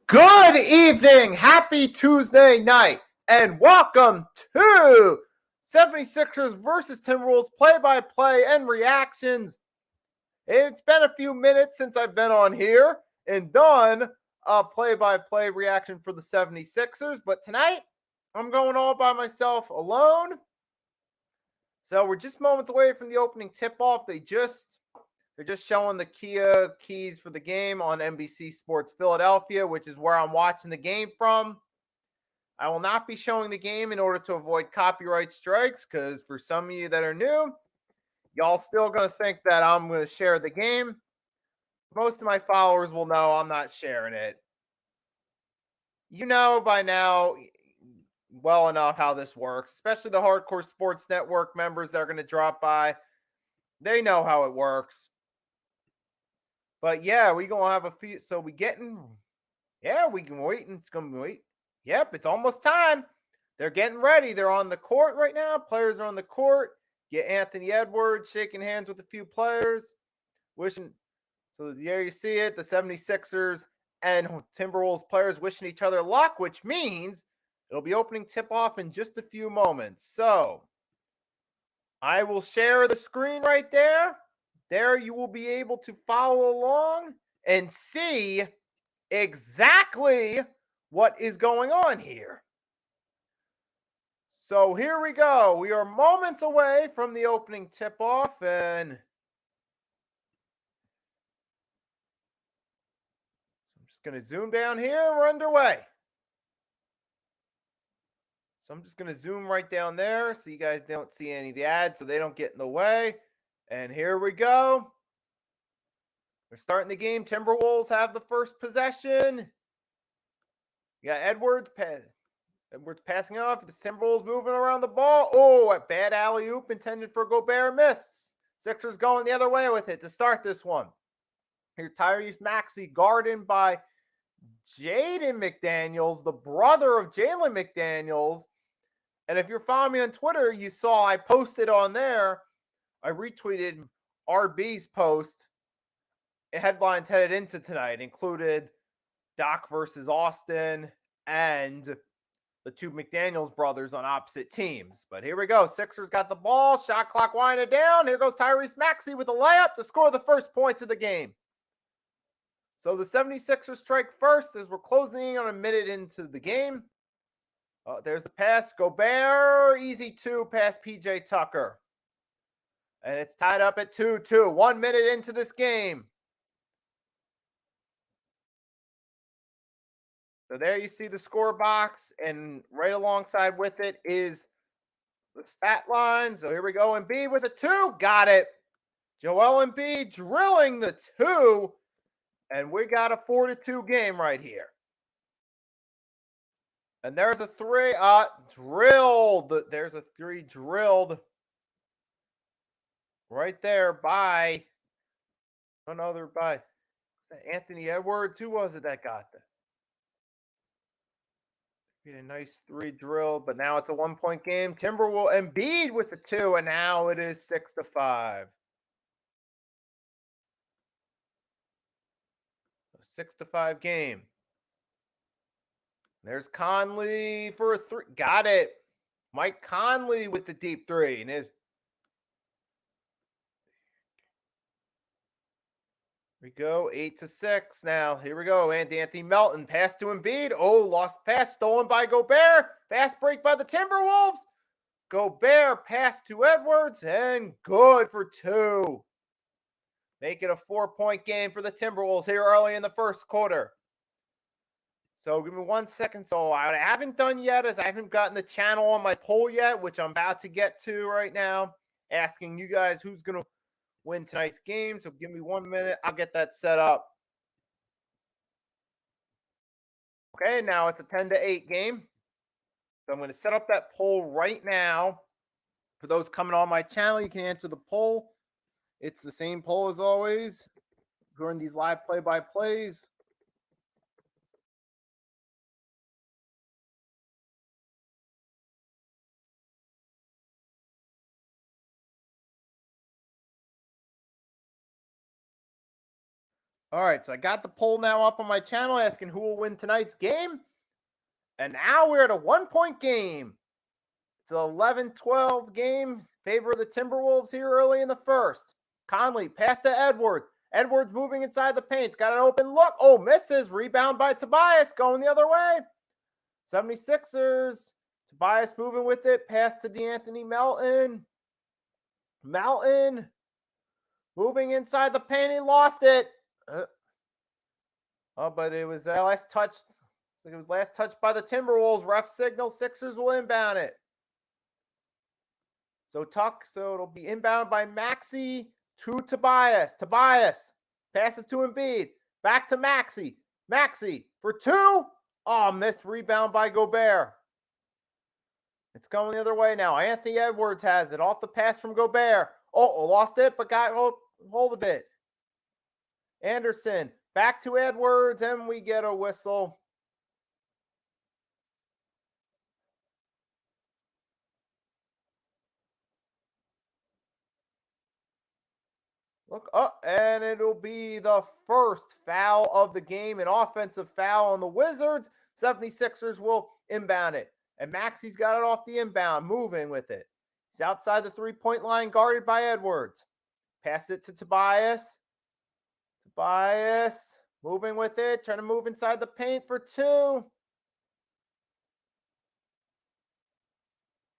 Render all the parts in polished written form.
Good evening, happy Tuesday night, and welcome to 76ers versus Timberwolves play-by-play and reactions. It's been a few minutes since I've been on here and done a play-by-play reaction for the 76ers, but tonight I'm going all by myself alone. So we're just moments away from the opening tip-off. They're just showing the keys for the game on NBC Sports Philadelphia, which is where I'm watching the game from. I will not be showing the game in order to avoid copyright strikes, because for some of you that are new, y'all still going to think that I'm going to share the game. Most of my followers will know I'm not sharing it. You know by now well enough how this works, especially the Hardcore Sports Network members that are going to drop by. They know how it works. But yeah, we gonna have a few. So we can wait. It's gonna be wait. Yep, it's almost time. They're getting ready. They're on the court right now. Players are on the court. Get Anthony Edwards shaking hands with a few players. So there you see it. The 76ers and Timberwolves players wishing each other luck, which means it'll be opening tip-off in just a few moments. So I will share the screen right there. There you will be able to follow along and see exactly what is going on here. So here we go. We are moments away from the opening tip-off, and I'm just going to zoom down here and we're underway. So I'm just going to zoom right down there so you guys don't see any of the ads so they don't get in the way. And here we go. We're starting the game. Timberwolves have the first possession. You got Edwards passing off. The Timberwolves moving around the ball. Oh, a bad alley-oop intended for Gobert, missed. Sixers going the other way with it to start this one. Here's Tyrese Maxey guarded by Jaden McDaniels, the brother of Jalen McDaniels. And if you're following me on Twitter, you saw I posted on there. I retweeted RB's post. Headlines headed into tonight included Doc versus Austin and the two McDaniels brothers on opposite teams. But here we go. Sixers got the ball. Shot clock winding down. Here goes Tyrese Maxey with a layup to score the first points of the game. So the 76ers strike first as we're closing in on a minute into the game. There's the pass. Gobert, easy two past PJ Tucker. And it's tied up at 2-2. 1 minute into this game. So there you see the score box, and right alongside with it is the stat line. So here we go. Embiid with a 2. Got it. Joel Embiid drilling the 2. And we got a 4-2 game right here. And there's a 3 drilled. There's a 3 drilled right there by another by Anthony Edwards. Who was it that got that? A nice 3 drill, but now it's a 1-point game. Timberwolves Embiid with the 2, and now it is 6-5. 6-5 game. There's Conley for a 3. Got it. Mike Conley with the deep 3. And here we go. 8-6 now. Here we go. And Anthony Melton. Pass to Embiid. Oh, lost pass. Stolen by Gobert. Fast break by the Timberwolves. Gobert pass to Edwards and good for 2. Make it a 4-point game for the Timberwolves here early in the first quarter. So give me 1 second. So what I haven't done yet is I haven't gotten the channel on my poll yet, which I'm about to get to right now, asking you guys who's going to win tonight's game. So give me 1 minute. I'll get that set up. Okay, now it's a 10-8 game. So I'm going to set up that poll right now. For those coming on my channel, you can answer the poll. It's the same poll as always during these live play-by-plays. All right, so I got the poll now up on my channel asking who will win tonight's game. And now we're at a 1-point game. It's an 11-12 game. Favor of the Timberwolves here early in the first. Conley, pass to Edwards. Edwards moving inside the paint. Got an open look. Oh, misses. Rebound by Tobias going the other way. 76ers. Tobias moving with it. Pass to DeAnthony Melton. Melton moving inside the paint. He lost it. But it was that last touch. It was last touch by the Timberwolves. Ref signal. Sixers will inbound it. So it'll be inbound by Maxey to Tobias. Tobias passes to Embiid. Back to Maxey. Maxey for 2. Oh, missed rebound by Gobert. It's going the other way now. Anthony Edwards has it off the pass from Gobert. Oh, lost it, but got hold of it. Anderson back to Edwards, and we get a whistle. Look up, and it'll be the first foul of the game, an offensive foul on the Wizards. 76ers will inbound it. And Maxey's got it off the inbound, moving with it. He's outside the 3-point line, guarded by Edwards. Pass it to Tobias. Tobias moving with it, trying to move inside the paint for 2.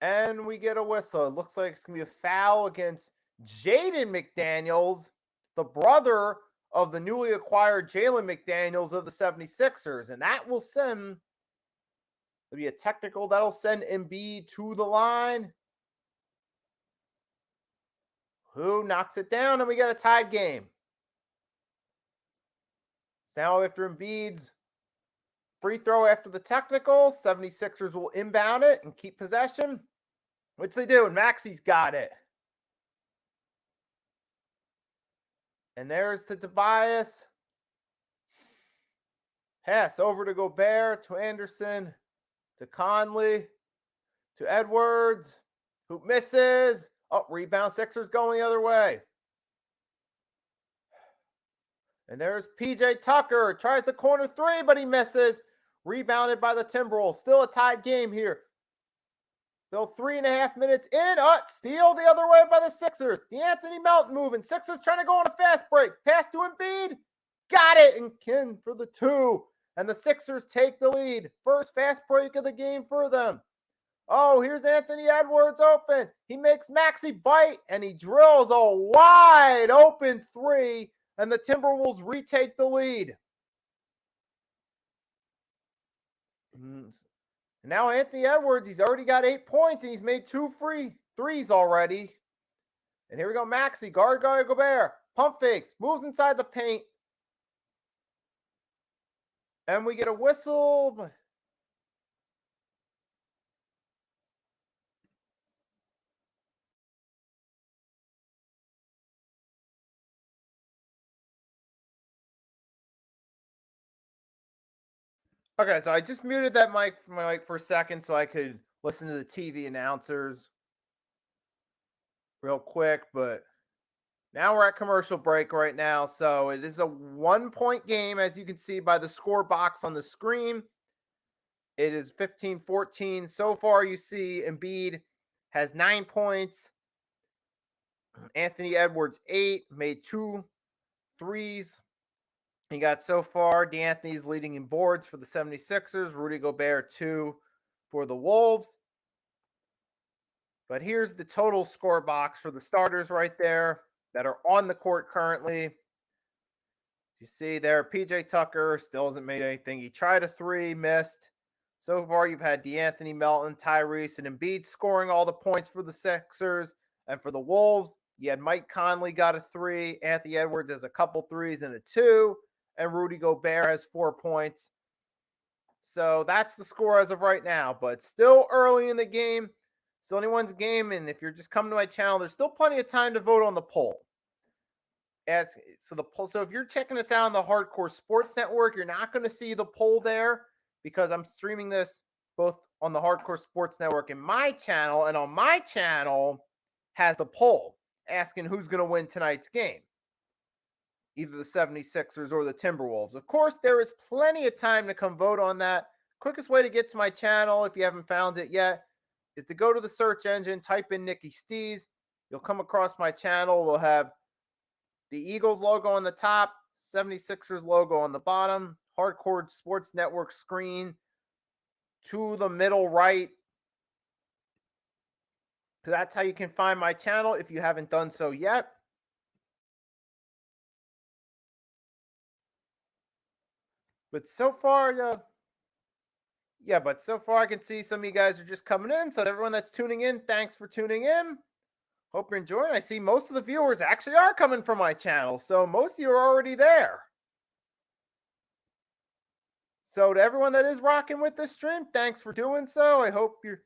And we get a whistle. It looks like it's going to be a foul against Jaden McDaniels, the brother of the newly acquired Jalen McDaniels of the 76ers. And that will send, it'll be a technical, that'll send Embiid to the line. Who knocks it down, and we get a tied game. So now after Embiid's free throw after the technical, 76ers will inbound it and keep possession, which they do, and Maxey's got it. And there's to Tobias. Pass over to Gobert, to Anderson, to Conley, to Edwards, who misses. Oh, rebound, Sixers going the other way. And there's PJ Tucker. Tries the corner 3, but he misses. Rebounded by the Timberwolves. Still a tied game here. Still 3.5 minutes in. Steal the other way by the Sixers. DeAnthony Melton moving. Sixers trying to go on a fast break. Pass to Embiid. Got it. And Kin for the 2. And the Sixers take the lead. First fast break of the game for them. Oh, here's Anthony Edwards open. He makes Maxey bite, and he drills a wide open 3. And the Timberwolves retake the lead. And now Anthony Edwards, he's already got 8 points, and he's made 2 free threes already. And here we go, Maxey, guard Gobert. Pump fakes, moves inside the paint. And we get a whistle. Okay, so I just muted that my mic for a second so I could listen to the TV announcers real quick, but now we're at commercial break right now. So it is a 1-point game, as you can see by the score box on the screen. It is 15-14. So far, you see Embiid has 9 points. Anthony Edwards, 8, made 2 threes. He got so far. DeAnthony's leading in boards for the 76ers. Rudy Gobert, 2 for the Wolves. But here's the total score box for the starters right there that are on the court currently. You see there, PJ Tucker still hasn't made anything. He tried a three, missed. So far, you've had DeAnthony Melton, Tyrese, and Embiid scoring all the points for the Sixers. And for the Wolves, you had Mike Conley got a three, Anthony Edwards has a couple threes and a two, and Rudy Gobert has 4 points. So that's the score as of right now, but still early in the game. Still anyone's game, and if you're just coming to my channel, there's still plenty of time to vote on the poll. So if you're checking this out on the Hardcore Sports Network, you're not going to see the poll there because I'm streaming this both on the Hardcore Sports Network and my channel, and on my channel has the poll asking who's going to win tonight's game, either the 76ers or the Timberwolves. Of course, there is plenty of time to come vote on that. Quickest way to get to my channel, if you haven't found it yet, is to go to the search engine, type in Nicky Stees. You'll come across my channel. We'll have the Eagles logo on the top, 76ers logo on the bottom, Hardcore Sports Network screen to the middle right. So that's how you can find my channel if you haven't done so yet. But so far, but so far I can see some of you guys are just coming in. So to everyone that's tuning in, thanks for tuning in. Hope you're enjoying. I see most of the viewers actually are coming from my channel, so most of you are already there. So to everyone that is rocking with this stream, thanks for doing so. I hope you're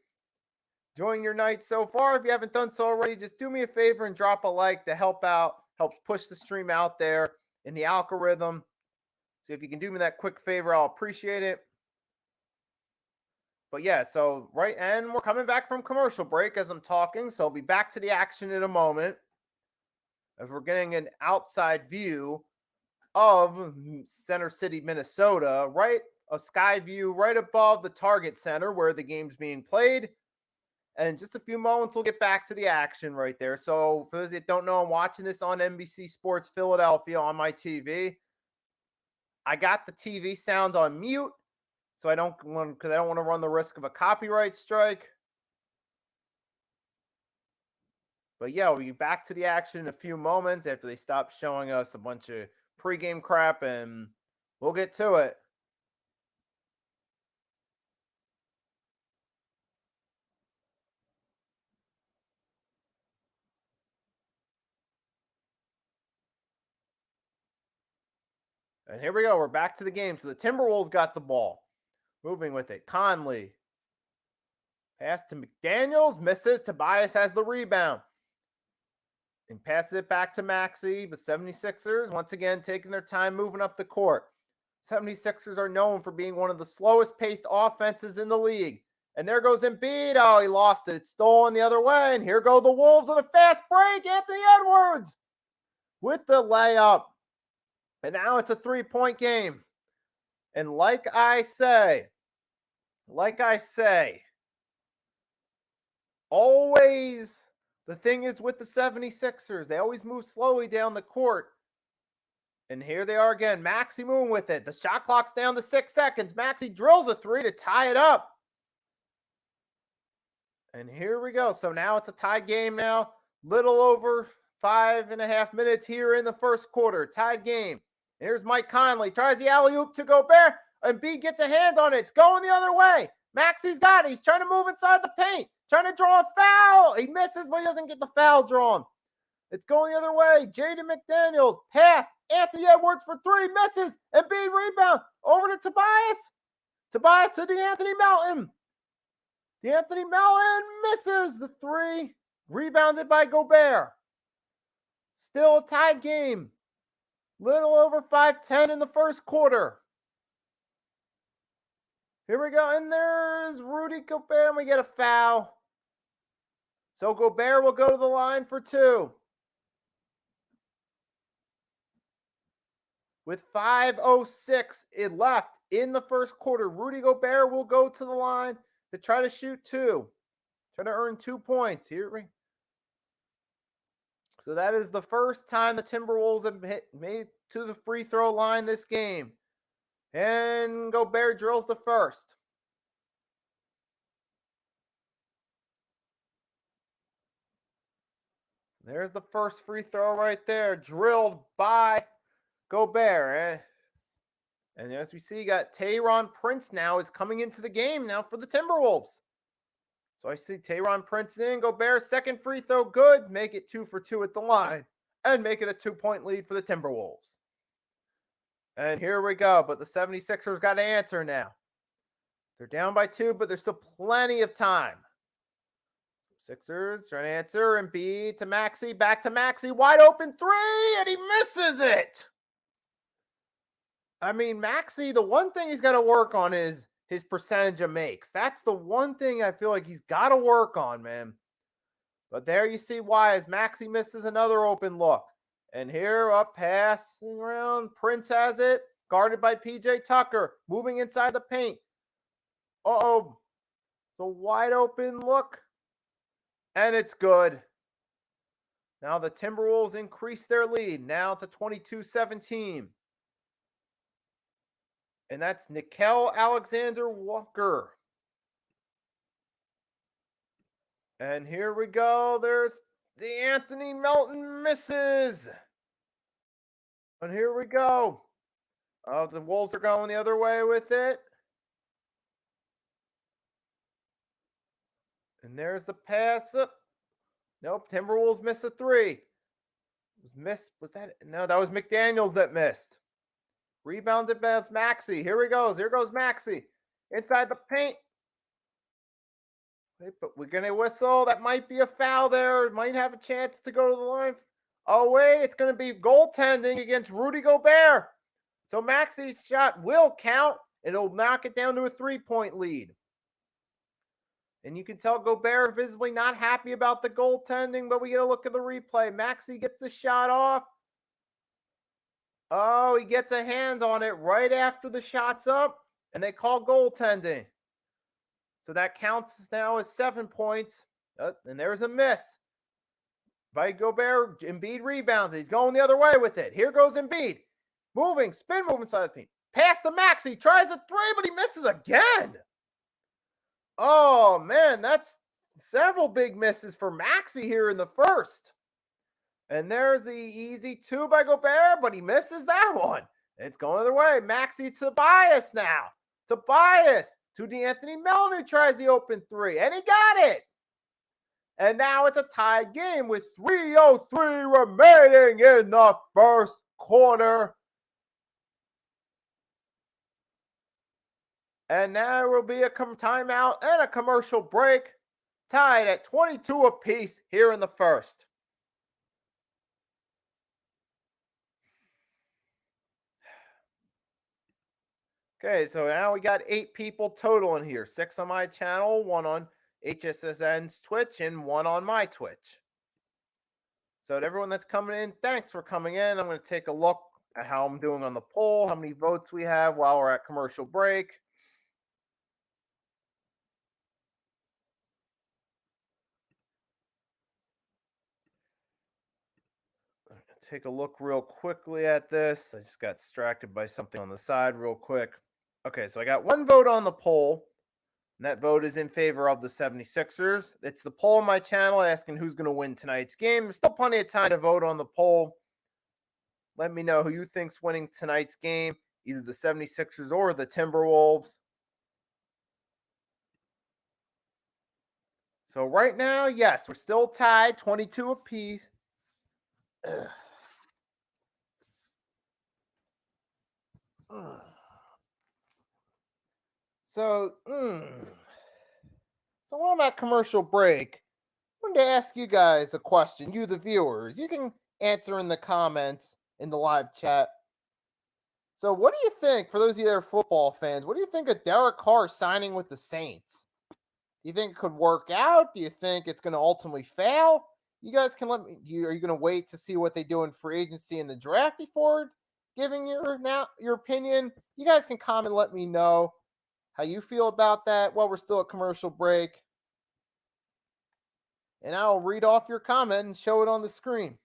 enjoying your night so far. If you haven't done so already, just do me a favor and drop a like to help push the stream out there in the algorithm. So if you can do me that quick favor, I'll appreciate it. But yeah, so and we're coming back from commercial break as I'm talking, so I'll be back to the action in a moment as we're getting an outside view of Center City, Minnesota, a sky view right above the Target Center where the game's being played. And in just a few moments, we'll get back to the action right there. So for those that don't know, I'm watching this on NBC Sports Philadelphia on my TV. I got the TV sounds on mute, so I don't want to run the risk of a copyright strike. But yeah, we'll be back to the action in a few moments after they stop showing us a bunch of pregame crap, and we'll get to it. And here we go. We're back to the game. So the Timberwolves got the ball. Moving with it. Conley. Pass to McDaniels. Misses. Tobias has the rebound. And passes it back to Maxey. The 76ers, once again, taking their time moving up the court. 76ers are known for being one of the slowest paced offenses in the league. And there goes Embiid. Oh, he lost it. It's stolen the other way. And here go the Wolves on a fast break. Anthony Edwards with the layup. And now it's a 3-point game. And like I say, always the thing is with the 76ers, they always move slowly down the court. And here they are again. Maxey moving with it. The shot clock's down to 6 seconds. Maxey drills a three to tie it up. And here we go. So now it's a tie game now. Little over 5.5 minutes here in the first quarter. Tied game. Here's Mike Conley. Tries the alley-oop to Gobert. And B gets a hand on it. It's going the other way. Maxey's got it. He's trying to move inside the paint. Trying to draw a foul. He misses, but he doesn't get the foul drawn. It's going the other way. Jaden McDaniels. Pass. Anthony Edwards for three. Misses. And B rebound. Over to Tobias. Tobias to DeAnthony Melton. DeAnthony Melton misses the three. Rebounded by Gobert. Still a tied game. Little over 5:10 in the first quarter. Here we go. And there's Rudy Gobert. And we get a foul. So Gobert will go to the line for two. With 5:06 left in the first quarter, Rudy Gobert will go to the line to try to shoot two. Try to earn 2 points. Here. So that is the first time the Timberwolves have made to the free throw line this game. And Gobert drills the first. There's the first free throw right there, drilled by Gobert. And as we see, got Tayron Prince now is coming into the game now for the Timberwolves. So I see Tayron Prince in, Gobert, second free throw, good. Make it 2 for 2 at the line and make it a 2-point lead for the Timberwolves. And here we go, but the 76ers got to answer now. They're down by 2, but there's still plenty of time. Sixers trying to answer, Embiid to Maxey, back to Maxey, wide open three, and he misses it. I mean, Maxey, the one thing he's got to work on is his percentage of makes. That's the one thing I feel like he's got to work on, man. But there you see why, as Maxey misses another open look. And here, up passing around, Prince has it, guarded by PJ Tucker, moving inside the paint. Uh-oh, the wide open look, and it's good. Now the Timberwolves increase their lead, now to 22-17. And that's Nickeil Alexander-Walker. And here we go. There's the Anthony Melton misses. And here we go. Oh, the Wolves are going the other way with it. And there's the pass up. Nope, Timberwolves miss a three. Was that? No, that was McDaniels that missed. Rebounded by Maxey. Here he goes. Here goes Maxey. Inside the paint. Wait, but we're going to whistle. That might be a foul there. It might have a chance to go to the line. Oh, wait. It's going to be goaltending against Rudy Gobert. So Maxey's shot will count. It'll knock it down to a 3-point lead. And you can tell Gobert visibly not happy about the goaltending, but we get a look at the replay. Maxey gets the shot off. Oh, he gets a hand on it right after the shot's up, and they call goaltending. So that counts now as 7 points. And there's a miss by Gobert. Embiid rebounds. He's going the other way with it. Here goes Embiid. Moving, spin move inside the paint. Pass to Maxey. Tries a three, but he misses again. Oh, man, that's several big misses for Maxey here in the first. And there's the easy two by Gobert, but he misses that one. It's going the other way. Maxey to Tobias now. Tobias to D'Anthony Melton, who tries the open three, and he got it. And now it's a tied game with 3:03 remaining in the first quarter. And now there will be a timeout and a commercial break, tied at 22 apiece here in the first. Okay, so now we got 8 people total in here. 6 on my channel, 1 on HSSN's Twitch, and 1 on my Twitch. So to everyone that's coming in, thanks for coming in. I'm going to take a look at how I'm doing on the poll, how many votes we have while we're at commercial break. Take a look real quickly at this. I just got distracted by something on the side real quick. Okay, so I got 1 vote on the poll, and that vote is in favor of the 76ers. It's the poll on my channel asking who's going to win tonight's game. There's still plenty of time to vote on the poll. Let me know who you think's winning tonight's game, either the 76ers or the Timberwolves. So right now, yes, we're still tied, 22 apiece. So while I'm at commercial break, I wanted to ask you guys a question, you the viewers. You can answer in the comments in the live chat. So what do you think, for those of you that are football fans, what do you think of Derek Carr signing with the Saints? Do you think it could work out? Do you think it's going to ultimately fail? You guys can let me, are you going to wait to see what they do in free agency and the draft before giving your opinion? You guys can comment and let me know how you feel about that while we're still at commercial break. And I'll read off your comment and show it on the screen.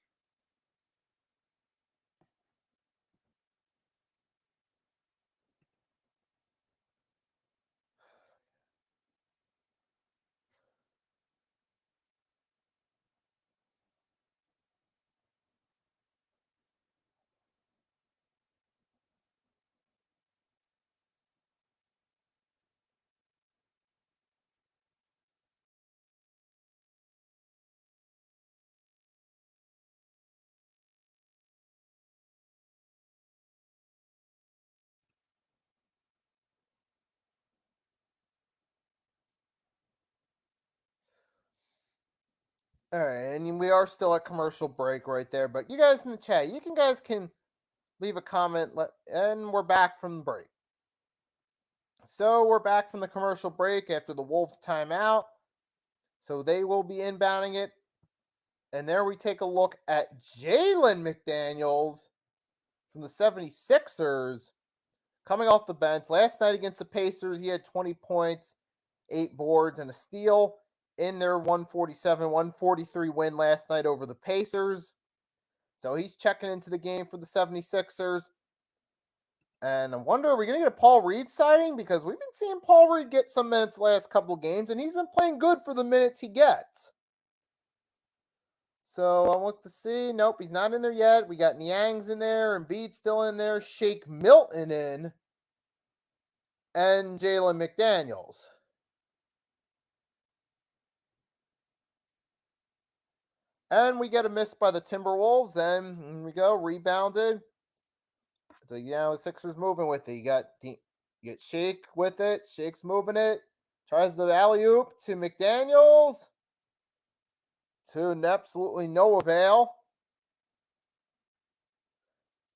All right, and we are still at commercial break right there, but you guys in the chat, guys can leave a comment, and we're back from the break. So we're back from the commercial break after the Wolves timeout. So they will be inbounding it. And there we take a look at Jalen McDaniels from the 76ers coming off the bench. Last night against the Pacers, he had 20 points, 8 boards, and a steal in their 147-143 win last night over the Pacers. So he's checking into the game for the 76ers. And I wonder, are we going to get a Paul Reed sighting? Because we've been seeing Paul Reed get some minutes the last couple of games, and he's been playing good for the minutes he gets. So I want to see. Nope, he's not in there yet. We got Niang's in there, Embiid's still in there, Shake Milton in, and Jalen McDaniels. And we get a miss by the Timberwolves. Then here we go, rebounded. So the Sixers moving with it. You get Shake with it. Shake's moving it. Tries the alley-oop to McDaniels. To absolutely no avail.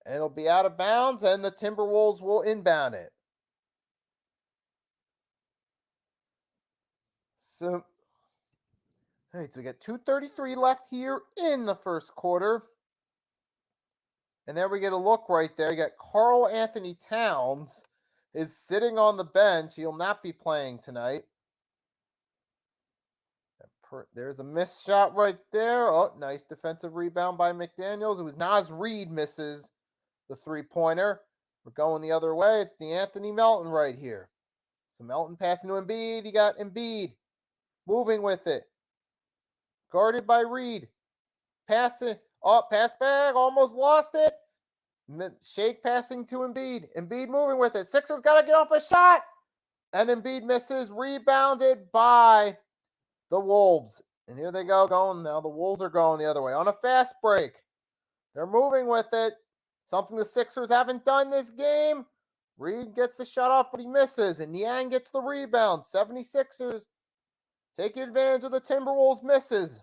And it'll be out of bounds, and the Timberwolves will inbound it. So we got 2:33 left here in the first quarter. And there we get a look right there. You got Karl Anthony Towns is sitting on the bench. He'll not be playing tonight. There's a missed shot right there. Oh, nice defensive rebound by McDaniels. It was Naz Reid misses the three-pointer. We're going the other way. It's DeAnthony Melton right here. So Melton passing to Embiid. You got Embiid moving with it. Guarded by Reid. Pass it. Oh, pass back. Almost lost it. Shake passing to Embiid. Embiid moving with it. Sixers got to get off a shot. And Embiid misses. Rebounded by the Wolves. And here they go going. Now the Wolves are going the other way on a fast break. They're moving with it. Something the Sixers haven't done this game. Reid gets the shot off, but he misses. And Niang gets the rebound. 76ers taking advantage of the Timberwolves misses.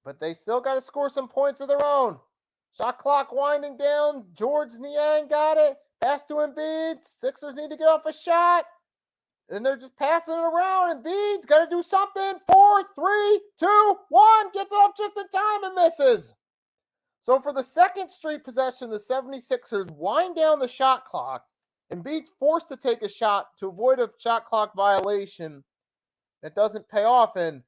But they still got to score some points of their own. Shot clock winding down. George Niang got it. Pass to Embiid. Sixers need to get off a shot. And they're just passing it around. Embiid's got to do something. 4, 3, 2, 1. Gets it off just in time and misses. So for the second straight possession, the 76ers wind down the shot clock. Embiid's forced to take a shot to avoid a shot clock violation. That doesn't pay off. And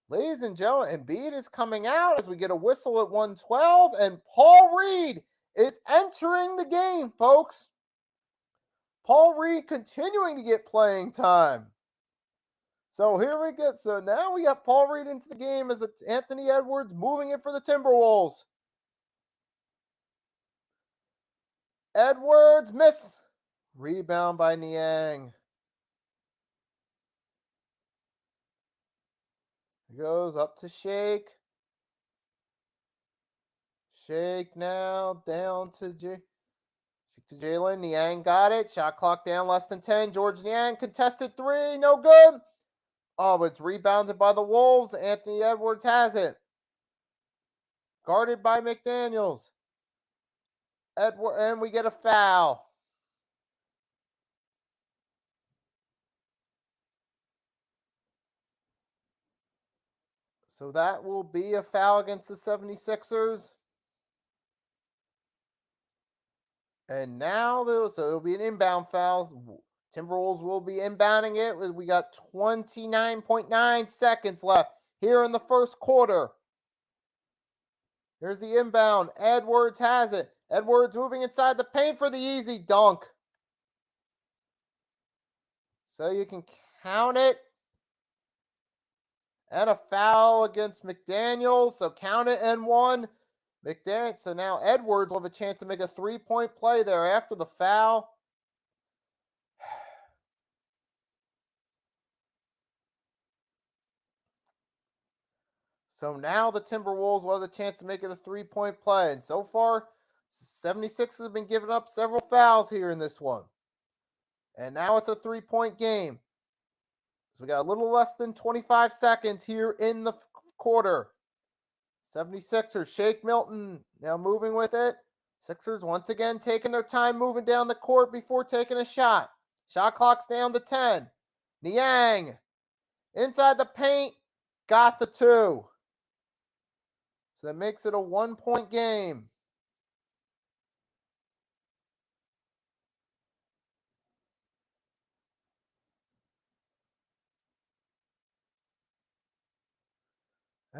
ladies and gentlemen, Embiid is coming out as we get a whistle at 1:12. And Paul Reed is entering the game, folks. Paul Reed continuing to get playing time. So here we go. So now we got Paul Reed into the game as Anthony Edwards moving it for the Timberwolves. Edwards miss. Rebound by Niang. He goes up to Shake. Shake now down to Jalen. Niang got it. Shot clock down less than 10. George Niang contested three. No good. Oh, but it's rebounded by the Wolves. Anthony Edwards has it. Guarded by McDaniels. And we get a foul. So that will be a foul against the 76ers. And now it'll be an inbound foul. Timberwolves will be inbounding it. We got 29.9 seconds left here in the first quarter. Here's the inbound. Edwards has it. Edwards moving inside the paint for the easy dunk. So you can count it. And a foul against McDaniels. So count it and one. So now Edwards will have a chance to make a three-point play there after the foul. So now the Timberwolves will have the chance to make it a three-point play. And so far, 76ers have been giving up several fouls here in this one. And now it's a three-point game. So we got a little less than 25 seconds here in the quarter. 76ers, Shake Milton now moving with it. Sixers once again taking their time moving down the court before taking a shot. Shot clock's down to 10. Niang inside the paint, got the two. So that makes it a 1-point game.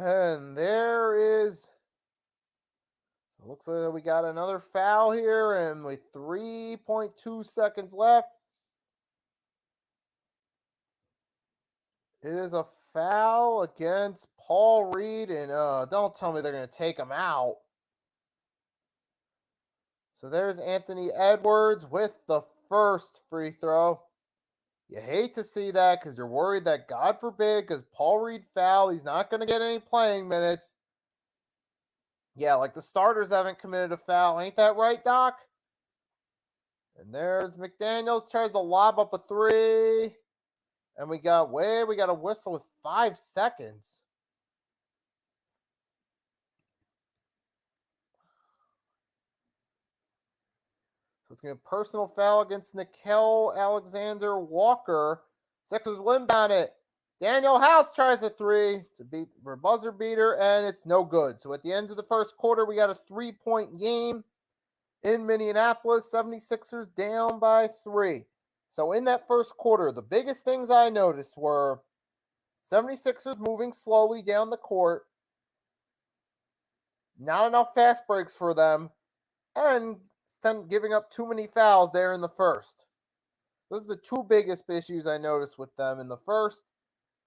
And there is, looks like we got another foul here, and with 3.2 seconds left, it is a foul against Paul Reed, and don't tell me they're going to take him out. So there's Anthony Edwards with the first free throw. You hate to see that because you're worried that, God forbid, because Paul Reed fouled, he's not going to get any playing minutes. Yeah, like the starters haven't committed a foul. Ain't that right, Doc? And there's McDaniels, tries to lob up a three. And we got a whistle with 5 seconds. So it's going to be a personal foul against Nickel Alexander Walker. Sixers win on it. Daniel House tries a three to beat for a buzzer beater, and it's no good. So at the end of the first quarter, we got a 3-point game in Minneapolis. 76ers down by 3. So in that first quarter, the biggest things I noticed were 76ers moving slowly down the court, not enough fast breaks for them, and giving up too many fouls there in the first. Those are the two biggest issues I noticed with them in the first.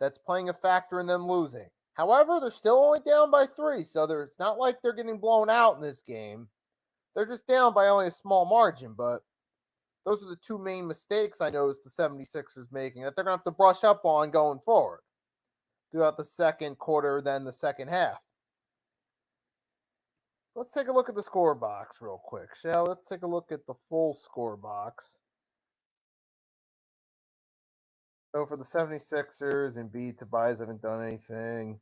That's playing a factor in them losing. However, they're still only down by 3, so it's not like they're getting blown out in this game. They're just down by only a small margin, but those are the two main mistakes I noticed the 76ers making that they're going to have to brush up on going forward throughout the second quarter, then the second half. Let's take a look at the score box real quick, shall we? Let's take a look at the full score box. So for the 76ers, Embiid, Tobias haven't done anything.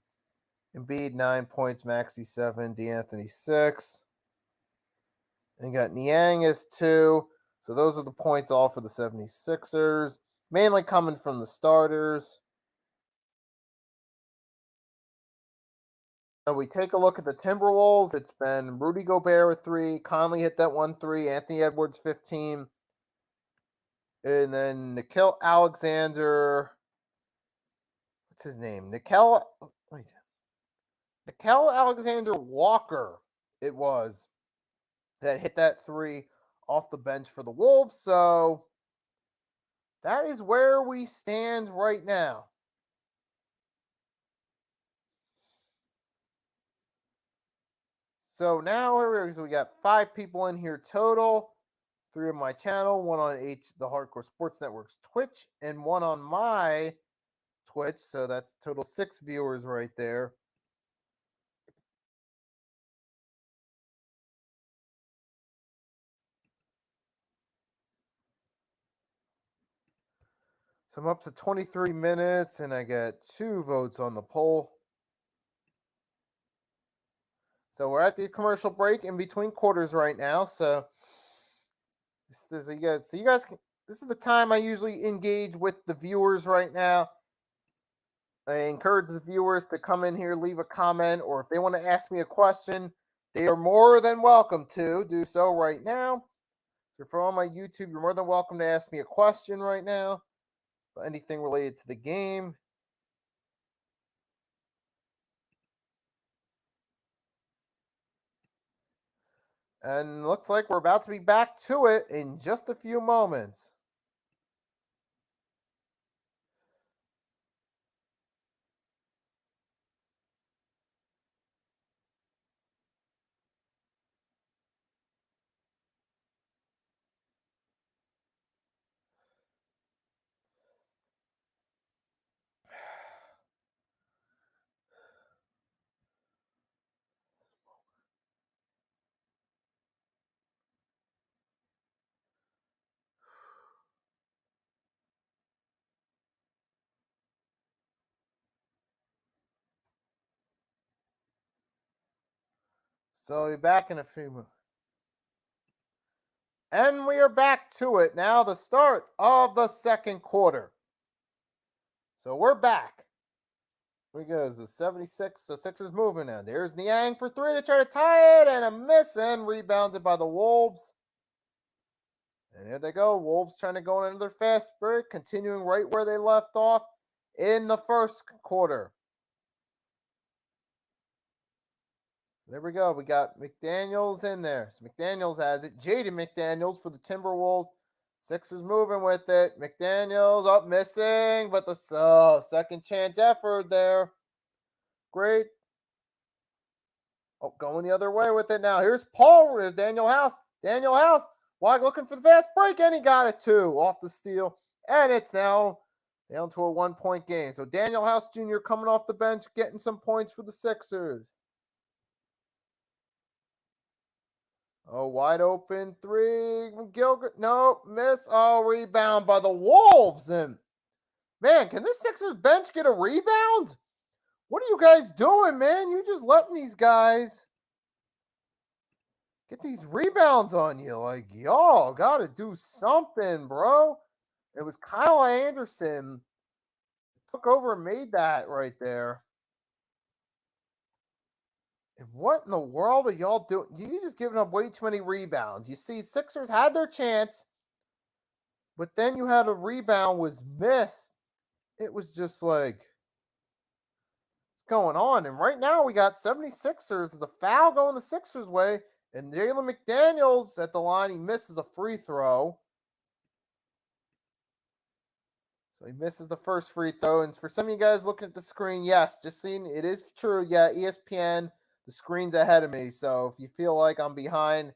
Embiid 9 points, Maxey 7, D'Anthony 6. And you got Niang is 2. So those are the points all for the 76ers, mainly coming from the starters. Now we take a look at the Timberwolves. It's been Rudy Gobert with 3, Conley hit that 1 3, Anthony Edwards 15, and then Nickel Alexander. What's his name? Nickel Alexander Walker. It was that hit that 3 off the bench for the Wolves. So that is where we stand right now. So now we got 5 people in here total. 3 on my channel, 1 on the Hardcore Sports Network's Twitch, and 1 on my Twitch. So that's total 6 viewers right there. So I'm up to 23 minutes, and I got 2 votes on the poll. So we're at the commercial break in between quarters right now. So this is this is the time I usually engage with the viewers right now. I encourage the viewers to come in here, leave a comment, or if they want to ask me a question, they are more than welcome to do so right now. So if you're on my YouTube, you're more than welcome to ask me a question right now, anything related to the game. And looks like we're about to be back to it in just a few moments. So we'll be back in a few minutes. And we are back to it now, the start of the second quarter. So we're back. Here goes the 76. The Sixers moving now. There's Niang for three to try to tie it, and a miss, and rebounded by the Wolves. And here they go. Wolves trying to go into their fast break, continuing right where they left off in the first quarter. There we go. We got McDaniels in there. So McDaniels has it. Jaden McDaniels for the Timberwolves. Sixers moving with it. McDaniels up missing, but the second chance effort there. Great. Oh, going the other way with it now. Here's Paul. Daniel House. Daniel House. Wide looking for the fast break, and he got it too off the steal. And it's now down to a 1-point game. So Daniel House Jr. coming off the bench, getting some points for the Sixers. Oh, wide open three. Gilgert. No, miss. Oh, rebound by the Wolves. And man, can this Sixers bench get a rebound? What are you guys doing, man? You just letting these guys get these rebounds on you. Like, y'all got to do something, bro. It was Kyle Anderson took over and made that right there. And what in the world are y'all doing? You just giving up way too many rebounds. You see, Sixers had their chance, but then you had a rebound was missed. It was just like, what's going on? And right now we got 76ers. There's a foul going the Sixers' way. And Jalen McDaniels at the line, he misses a free throw. So he misses the first free throw. And for some of you guys looking at the screen, yes, just seeing it is true. Yeah, ESPN, the screen's ahead of me. So if you feel like I'm behind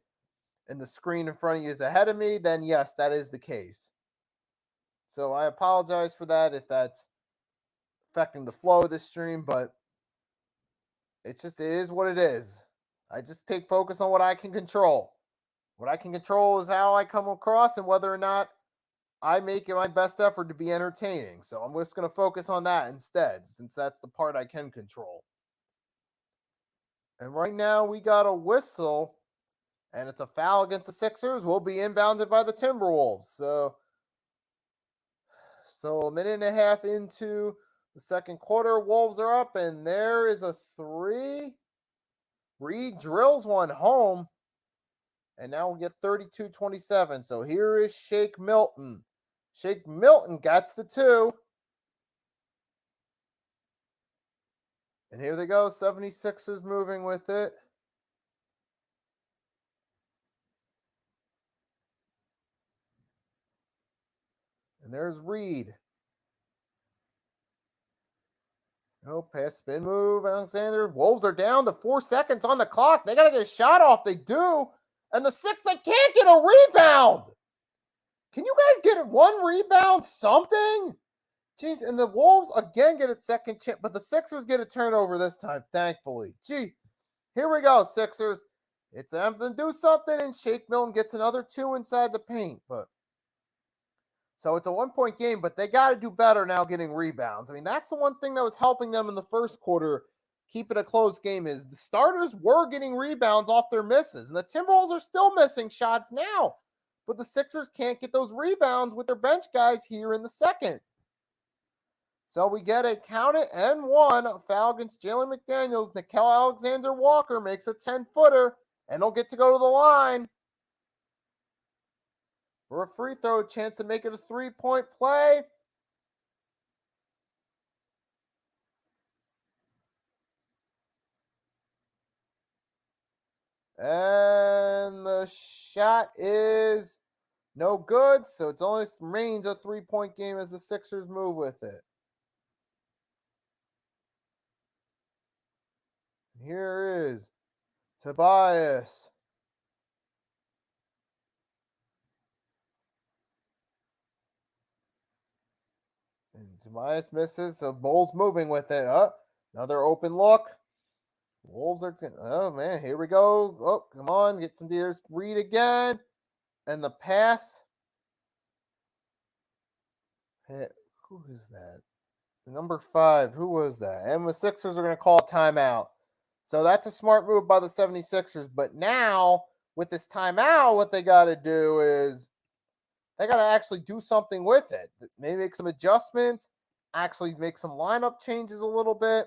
and the screen in front of you is ahead of me, then yes, that is the case. So I apologize for that if that's affecting the flow of this stream, but it is what it is. I just take focus on what I can control. What I can control is how I come across and whether or not I make it my best effort to be entertaining. So I'm just going to focus on that instead, since that's the part I can control. And right now we got a whistle, and it's a foul against the Sixers. Will be inbounded by the Timberwolves. So a minute and a half into the second quarter, Wolves are up, and there is a three. Reed drills one home, and now we get 32-27. So here is Shake Milton. Shake Milton gets the two. And here they go, 76ers moving with it. And there's Reed. No pass, spin move, Alexander. Wolves are down to 4 seconds on the clock. They got to get a shot off. They do. And the Sixers, they can't get a rebound. Can you guys get one rebound? Something? Jeez, and the Wolves again get a second chance, but the Sixers get a turnover this time, thankfully. Gee, here we go, Sixers. It's them to do something, and Shake Milton gets another two inside the paint. So it's a 1-point game, but they got to do better now getting rebounds. I mean, that's the one thing that was helping them in the first quarter, keep it a close game, is the starters were getting rebounds off their misses, and the Timberwolves are still missing shots now. But the Sixers can't get those rebounds with their bench guys here in the second. So we get a count it and one foul against Jalen McDaniels. Nickel Alexander-Walker makes a 10-footer, and he'll get to go to the line for a free throw, chance to make it a 3-point play. And the shot is no good, so it's only remains a 3-point game as the Sixers move with it. Here is Tobias. And Tobias misses, so Bulls moving with it. Another open look. Wolves are, oh man, here we go. Oh, come on, get some beers. Read again. And the pass. Hey, who is that? Number 5, who was that? And the Sixers are going to call a timeout. So that's a smart move by the 76ers. But now, with this timeout, what they got to do is they got to actually do something with it. Maybe make some adjustments, actually make some lineup changes a little bit.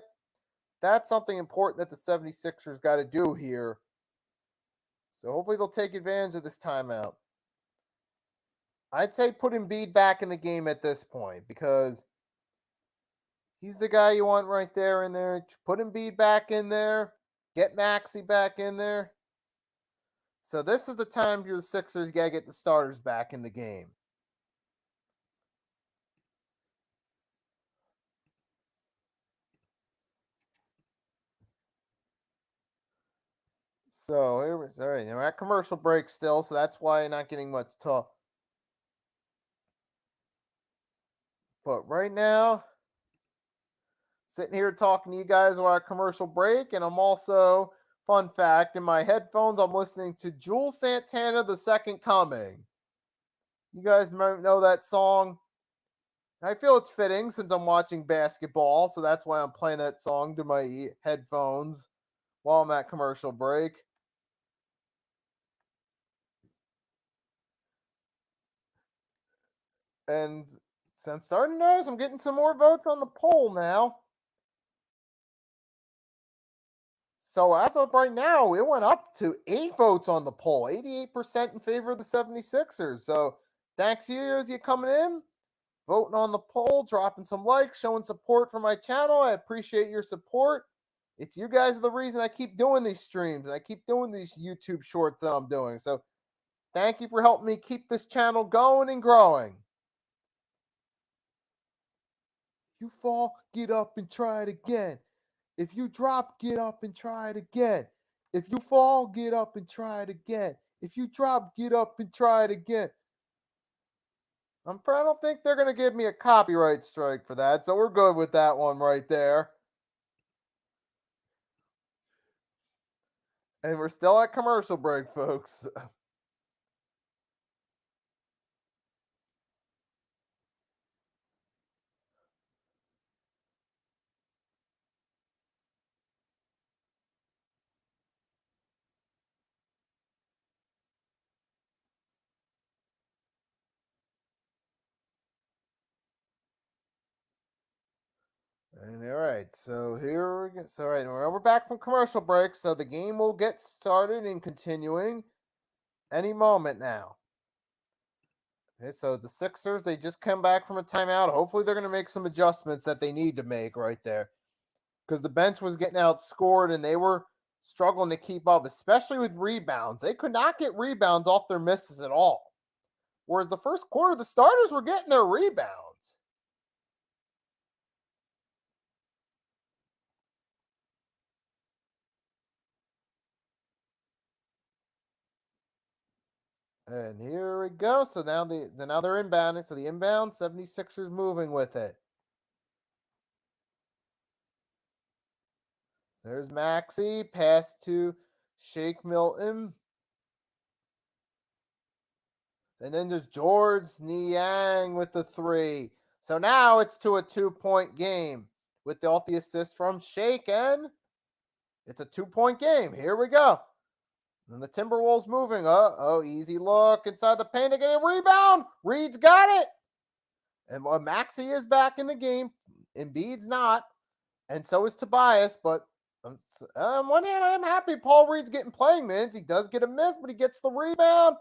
That's something important that the 76ers got to do here. So hopefully they'll take advantage of this timeout. I'd say put Embiid back in the game at this point because he's the guy you want right there in there. Put Embiid back in there. Get Maxey back in there. So this is the time for the Sixers. You got to get the starters back in the game. So here we all right. We're at commercial break still, so that's why you're not getting much talk. But right now, sitting here talking to you guys while at commercial break, and I'm also, fun fact, in my headphones, I'm listening to Jules Santana, The Second Coming. You guys might know that song. I feel it's fitting since I'm watching basketball, so that's why I'm playing that song to my headphones while I'm at commercial break. And so I'm starting to notice I'm getting some more votes on the poll now. So as of right now, it went up to 8 votes on the poll, 88% in favor of the 76ers. So thanks to you as you coming in, voting on the poll, dropping some likes, showing support for my channel. I appreciate your support. It's you guys are the reason I keep doing these streams and I keep doing these YouTube shorts that I'm doing. So thank you for helping me keep this channel going and growing. If you fall, get up and try it again. If you drop, get up and try it again. If you fall, get up and try it again. If you drop, get up and try it again. I don't think they're going to give me a copyright strike for that, so we're good with that one right there. And we're still at commercial break, folks. And all right, so here we go. So all right, we're back from commercial break, so the game will get started and continuing any moment now. Okay, so the Sixers, they just come back from a timeout. Hopefully they're going to make some adjustments that they need to make right there. Because the bench was getting outscored and they were struggling to keep up, especially with rebounds. They could not get rebounds off their misses at all. Whereas the first quarter, the starters were getting their rebounds. And here we go. So now they're inbounding. So the inbound 76ers moving with it. There's Maxey, pass to Shake Milton. And then there's George Niang with the 3. So now it's to a 2-point game with off the assist from Shake, and it's a 2-point game. Here we go. And the Timberwolves moving. Easy look inside the paint. They get a rebound. Reed's got it. And Maxey is back in the game. Embiid's not. And so is Tobias. But on one hand, I'm happy Paul Reed's getting playing minutes. He does get a miss, but he gets the rebound.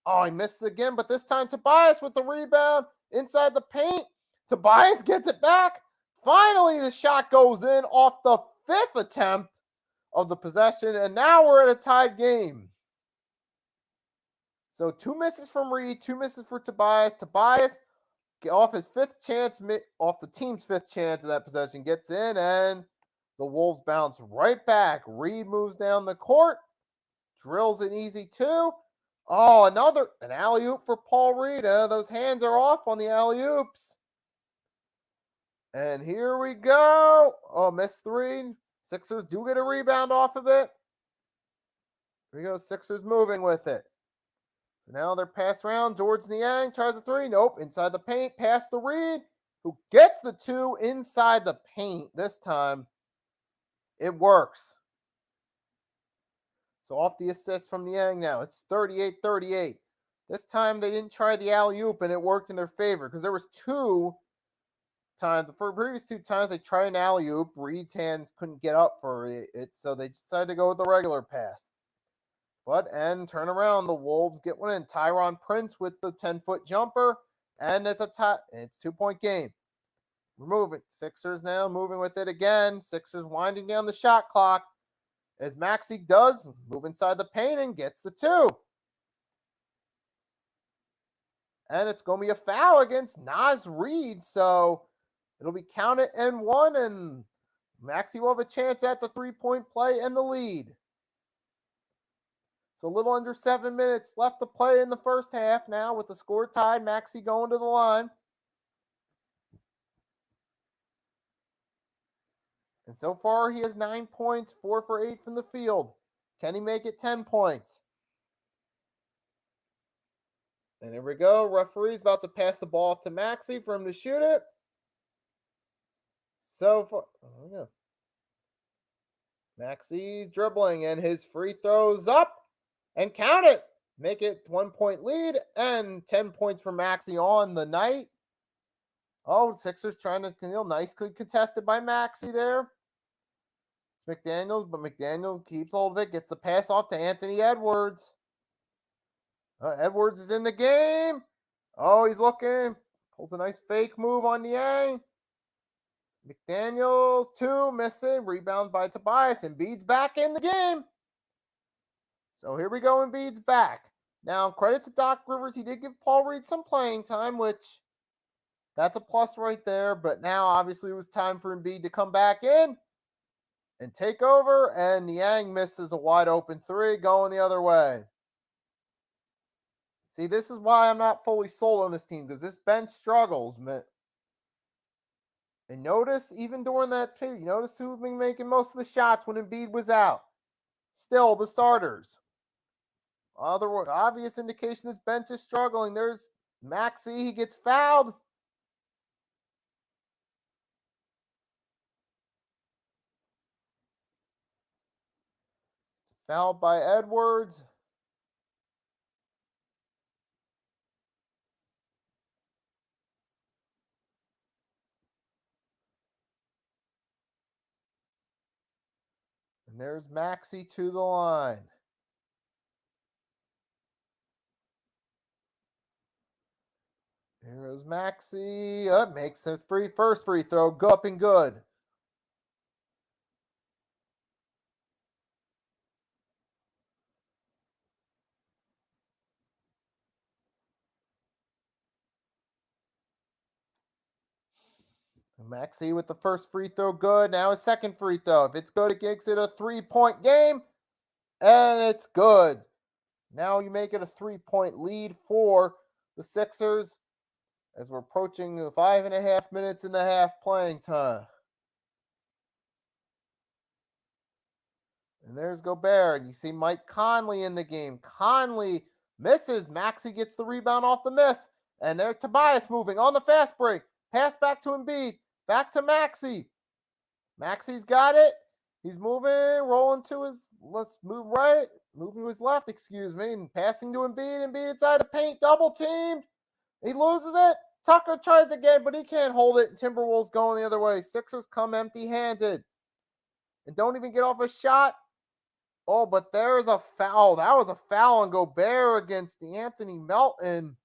Oh, he misses again, but this time Tobias with the rebound inside the paint. Tobias gets it back. Finally, the shot goes in off the 5th attempt of the possession, and now we're at a tied game. So 2 misses from Reed, 2 misses for Tobias. Tobias, off his 5th chance, off the team's 5th chance of that possession, gets in, and the Wolves bounce right back. Reed moves down the court, drills an easy 2. Oh, an alley-oop for Paul Reed. Those hands are off on the alley-oops. And here we go. Oh, missed 3. Sixers do get a rebound off of it. Here we go. Sixers moving with it. So now they're pass around. George Niang tries a 3. Nope. Inside the paint. Pass to Reed, who gets the 2 inside the paint. This time, it works. So off the assist from Niang now. It's 38-38. This time they didn't try the alley-oop and it worked in their favor because there was two times. The previous two times they tried an alley-oop, Reed's hands couldn't get up for it, so they decided to go with the regular pass. And turn around, the Wolves get one in. Tyron Prince with the 10-foot jumper, and it's a tie. It's 2-point game. We're moving. Sixers now moving with it again. Sixers winding down the shot clock as Maxey does move inside the paint and gets the two. And it's going to be a foul against Naz Reid, so it'll be counted and one, and Maxey will have a chance at the 3-point play and the lead. So a little under 7 minutes left to play in the first half now with the score tied. Maxey going to the line. And so far he has 9 points, 4 for 8 from the field. Can he make it 10 points? And here we go. Referee's about to pass the ball off to Maxey for him to shoot it. So far, Maxey's dribbling and his free throws up and count it. Make it 1-point lead and 10 points for Maxey on the night. Oh, Sixers trying to, nicely contested by Maxey there. It's McDaniels, but McDaniels keeps hold of it, gets the pass off to Anthony Edwards. Edwards is in the game. Oh, he's looking. Pulls a nice fake move on Niang. McDaniels, two, missing. Rebound by Tobias. Embiid's back in the game. So here we go. Embiid's back. Now, credit to Doc Rivers. He did give Paul Reed some playing time, which that's a plus right there. But now, obviously, it was time for Embiid to come back in and take over. And Niang misses a wide open three going the other way. See, this is why I'm not fully sold on this team, because this bench struggles, man. And notice, even during that period, notice who's been making most of the shots when Embiid was out. Still, the starters. Other obvious indication this bench is struggling. There's Maxey. He gets fouled. Fouled by Edwards. And there's Maxey to the line. Here goes Maxey. Makes the first free throw. Go up and good. Maxey with the first free throw, good. Now his second free throw. If it's good, it makes it a 3-point game. And it's good. Now you make it a 3-point lead for the Sixers as we're approaching the 5.5 minutes in the half playing time. And there's Gobert. And you see Mike Conley in the game. Conley misses. Maxey gets the rebound off the miss. And there's Tobias moving on the fast break. Pass back to Embiid. Back to Maxey. Maxey's got it. He's moving, rolling to his, let's move right, moving to his left, and passing to Embiid. Embiid inside the paint, double teamed. He loses it. Tucker tries again, but he can't hold it. Timberwolves going the other way. Sixers come empty-handed and don't even get off a shot. Oh, but there's a foul. That was a foul on Gobert against Anthony Melton.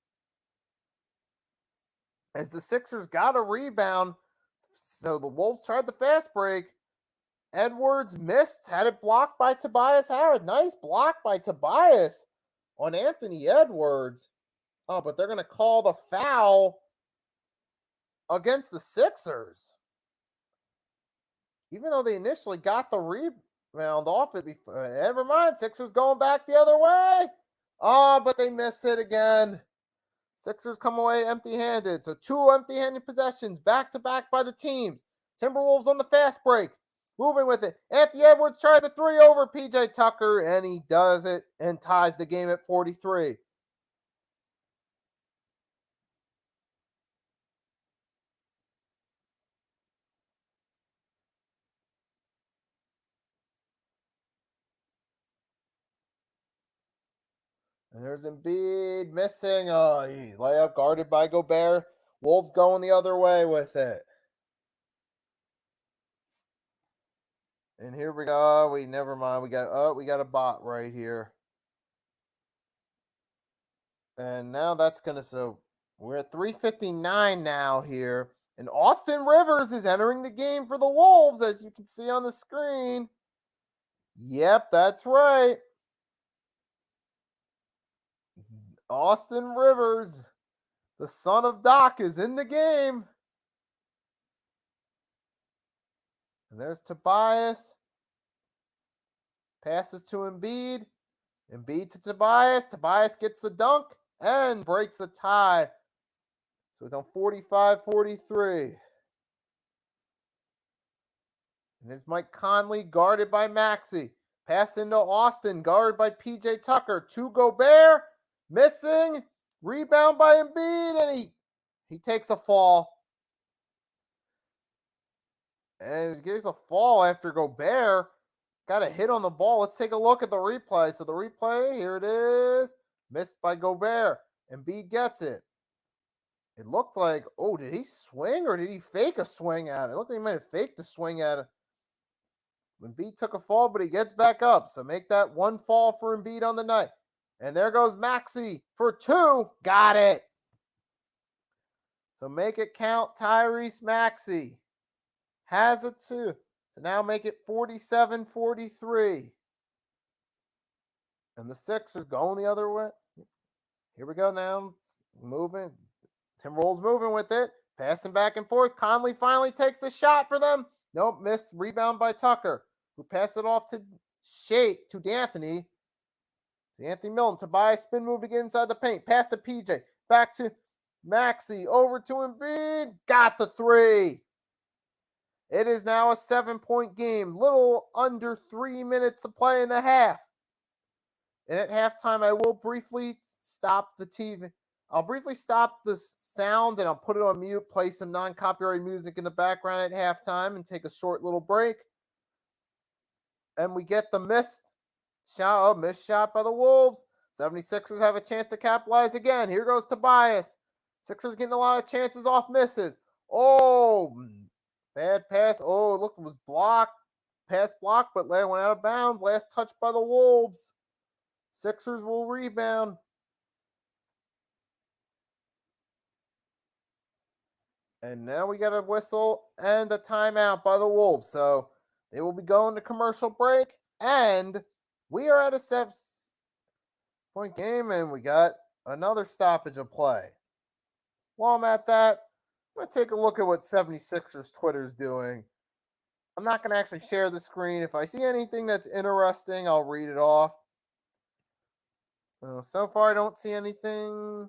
As the Sixers got a rebound, so the Wolves tried the fast break. Edwards missed, had it blocked by Tobias Harris. Nice block by Tobias on Anthony Edwards. Oh, but they're going to call the foul against the Sixers. Even though they initially got the rebound off it before. Never mind, Sixers going back the other way. Oh, but they missed it again. Sixers come away empty-handed. So 2 empty-handed possessions back-to-back by the teams. Timberwolves on the fast break. Moving with it. Anthony Edwards tries the 3 over PJ Tucker, and he does it and ties the game at 43. And there's Embiid missing. Oh, layup guarded by Gobert. Wolves going the other way with it. And here we go. Never mind. We got a bot right here. And now that's gonna we're at 3:59 now here. And Austin Rivers is entering the game for the Wolves, as you can see on the screen. Yep, that's right. Austin Rivers, the son of Doc, is in the game. And there's Tobias. Passes to Embiid. Embiid to Tobias. Tobias gets the dunk and breaks the tie. So it's on 45-43. And there's Mike Conley guarded by Maxey. Pass into Austin, guarded by PJ Tucker. To Gobert. Missing. Rebound by Embiid. And he takes a fall. And he gets a fall after Gobert got a hit on the ball. Let's take a look at the replay. So the replay, here it is. Missed by Gobert. Embiid gets it. It looked like, oh, did he swing or did he fake a swing at it? It looked like he might have faked a swing at it. Embiid took a fall, but he gets back up. So make that one fall for Embiid on the night. And there goes Maxey for two. Got it. So make it count. Tyrese Maxey has a two. So now make it 47-43. And the Sixers going the other way. Here we go now. Moving. Timberwolves moving with it. Passing back and forth. Conley finally takes the shot for them. Nope, missed. Rebound by Tucker, who passed it off to D'Anthony. Anthony Milton. Tobias spin move to get inside the paint. Pass to PJ. Back to Maxey. Over to Embiid. Got the three. It is now a 7-point game. Little under 3 minutes to play in the half. And at halftime, I will briefly stop the TV. I'll briefly stop the sound and I'll put it on mute, play some non-copyrighted music in the background at halftime and take a short little break. And we get the missed shot by the Wolves. 76ers have a chance to capitalize again. Here goes Tobias. Sixers getting a lot of chances off misses. Oh, bad pass. Oh, look, it was blocked. Pass blocked, but went out of bounds. Last touch by the Wolves. Sixers will rebound. And now we got a whistle and a timeout by the Wolves. So they will be going to commercial break. And we are at a 7-point game, and we got another stoppage of play. While I'm at that, I'm going to take a look at what 76ers Twitter is doing. I'm not going to actually share the screen. If I see anything that's interesting, I'll read it off. So far, I don't see anything.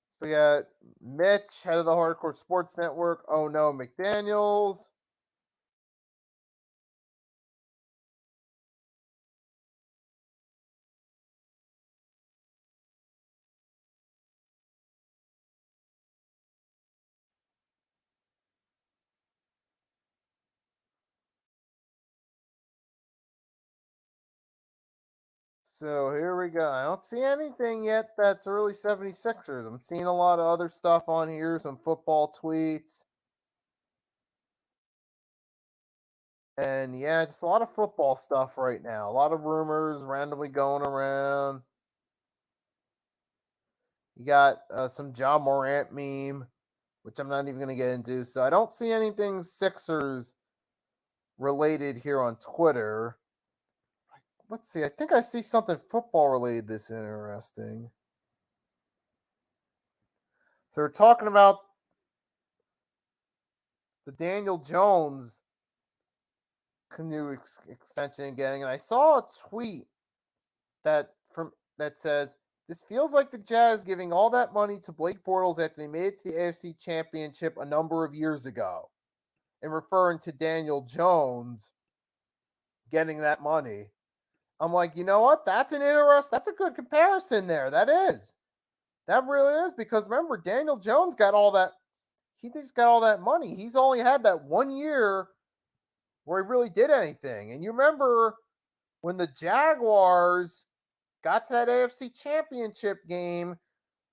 So we got Mitch, head of the Hardcore Sports Network. Oh no, McDaniels. So here we go. I don't see anything yet that's early 76ers. I'm seeing a lot of other stuff on here, some football tweets. And yeah, just a lot of football stuff right now. A lot of rumors randomly going around. You got some John Morant meme, which I'm not even going to get into. So I don't see anything Sixers related here on Twitter. Let's see. I think I see something football related that's interesting. So we're talking about the Daniel Jones canoe extension getting, and I saw a tweet that says, "This feels like the Jazz giving all that money to Blake Bortles after they made it to the AFC Championship a number of years ago," and referring to Daniel Jones getting that money. I'm like, you know what? That's a good comparison there. That really is, because remember, Daniel Jones got all that. He just got all that money. He's only had that 1 year where he really did anything. And you remember when the Jaguars got to that AFC Championship game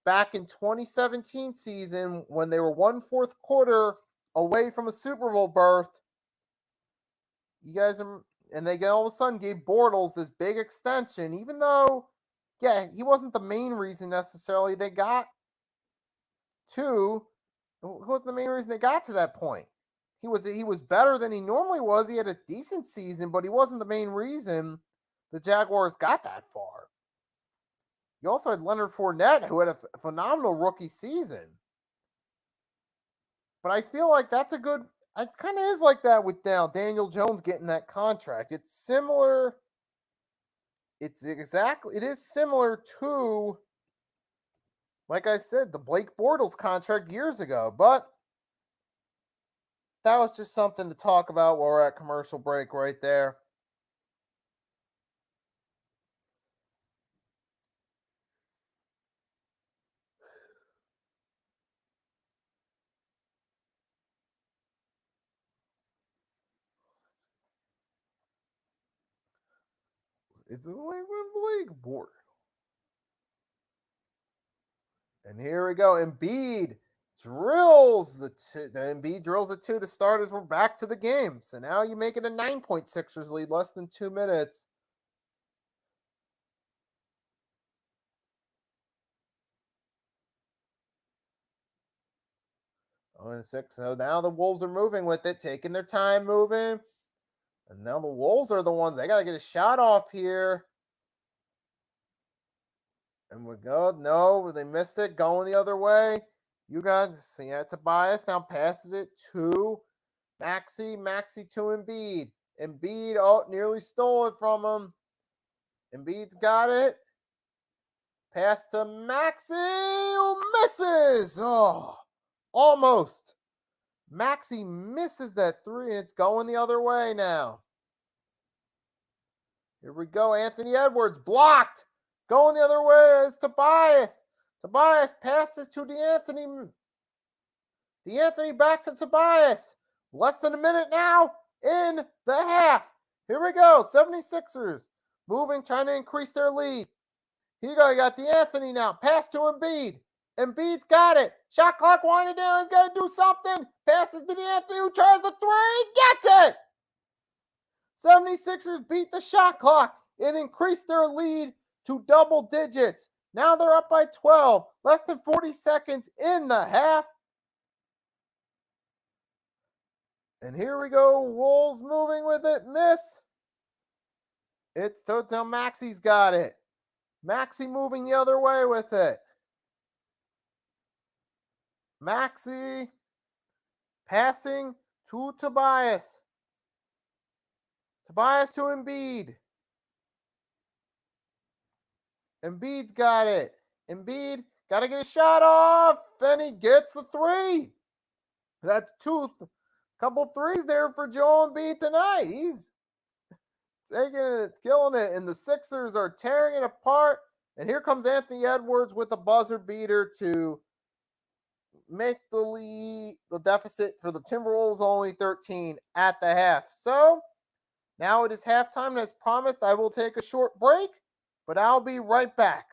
back in 2017 season when they were 1/4 quarter away from a Super Bowl berth. You guys are, and they all of a sudden gave Bortles this big extension, even though, yeah, he wasn't the main reason necessarily they got to. Who was the main reason they got to that point? He was better than he normally was. He had a decent season, but he wasn't the main reason the Jaguars got that far. You also had Leonard Fournette, who had a phenomenal rookie season. But I feel like that's a good. It kind of is like that with now Daniel Jones getting that contract. It's similar. It is similar to, like I said, the Blake Bortles contract years ago. But that was just something to talk about while we're at commercial break right there. It's like when Blake Bortles. And here we go. Embiid drills Embiid drills the two to start as we're back to the game. So now you make it a 9-point Sixers lead, less than 2 minutes. Oh, and 6. So now the Wolves are moving with it, taking their time moving. And now the Wolves are the ones. They got to get a shot off here. And we go. No, they missed it. Going the other way. You got see that Tobias now passes it to Maxey to Embiid. Embiid, oh, nearly stole it from him. Embiid's got it. Pass to Maxey, who misses. Oh, almost. Maxey misses that three, and it's going the other way now. Here we go. Anthony Edwards blocked. Going the other way is Tobias. Tobias passes to DeAnthony. DeAnthony back to Tobias. Less than a minute now in the half. Here we go. 76ers moving, trying to increase their lead. Here you go. You got DeAnthony now. Pass to Embiid. Embiid's got it. Shot clock winding down. He's got to do something. Passes to DeAnthony, who tries the three. Gets it. 76ers beat the shot clock and increased their lead to double digits. Now they're up by 12. Less than 40 seconds in the half. And here we go. Wolves moving with it. Miss. It's Total Maxey's got it. Maxey moving the other way with it. Maxey passing to Tobias. Tobias to Embiid. Embiid's got it. Embiid got to get a shot off, and he gets the three. That's couple threes there for Joel Embiid tonight. He's taking it, killing it, and the Sixers are tearing it apart. And here comes Anthony Edwards with a buzzer beater to make the deficit for the Timberwolves only 13 at the half. So now it is halftime, and as promised, I will take a short break, but I'll be right back.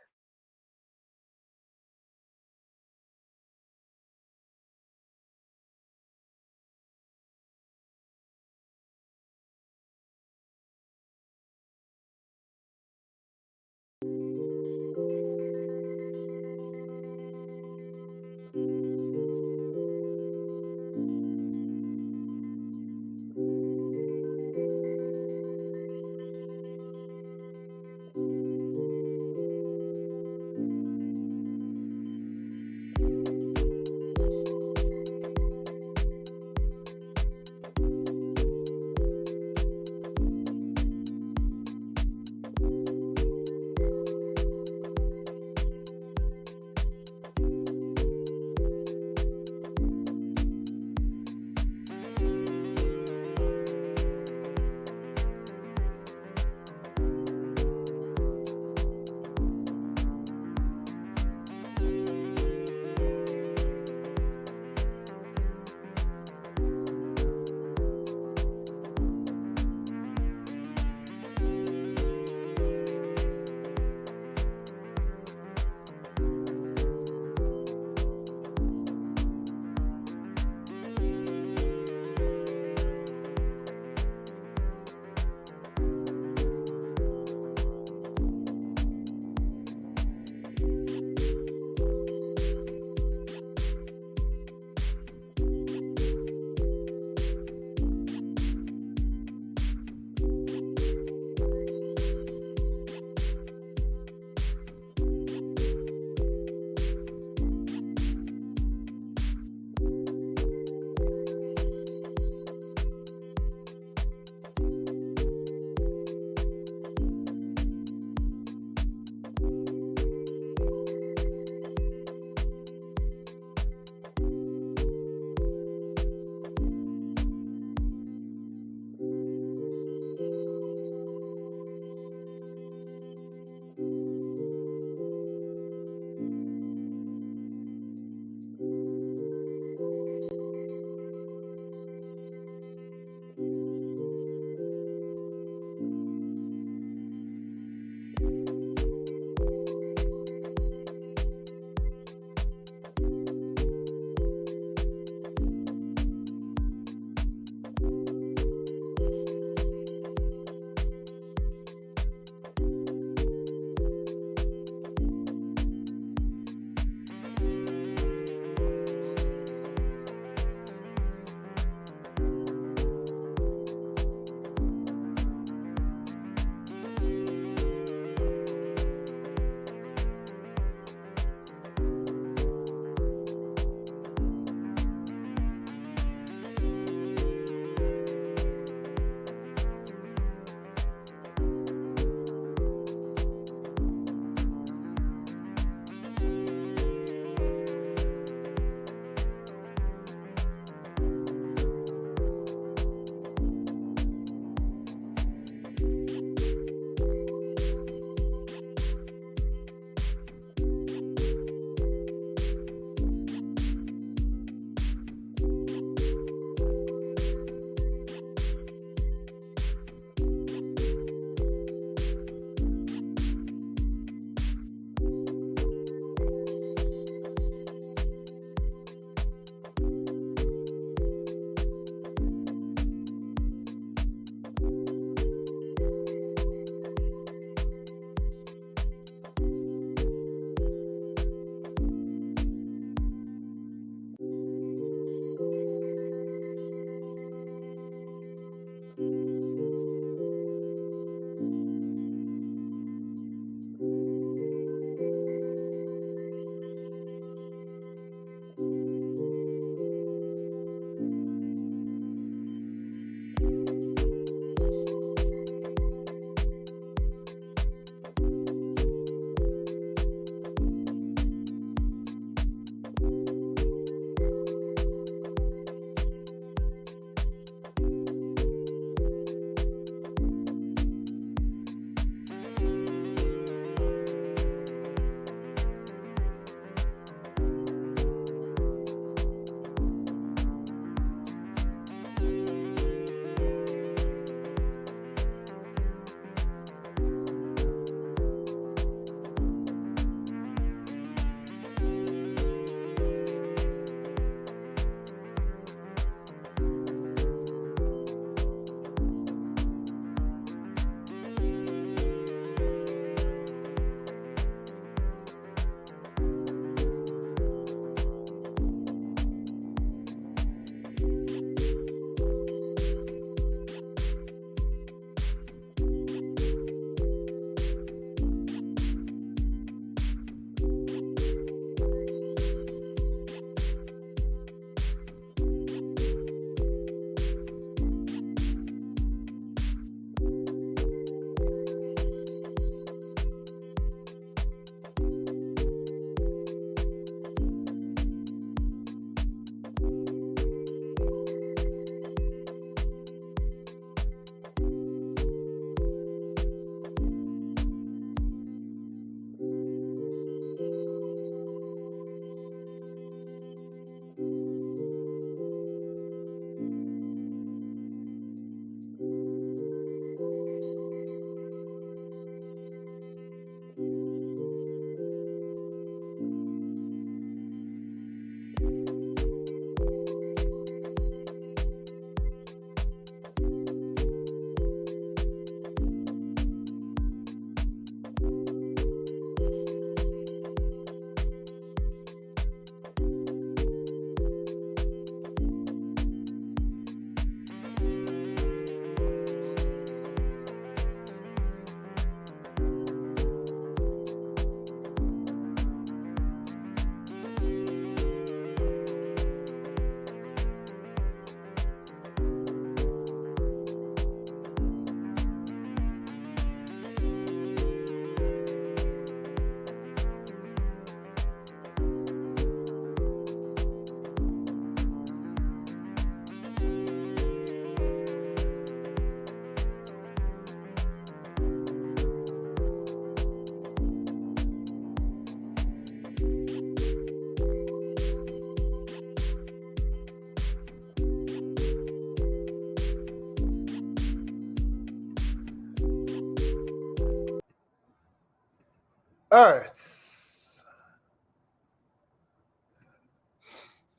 All right.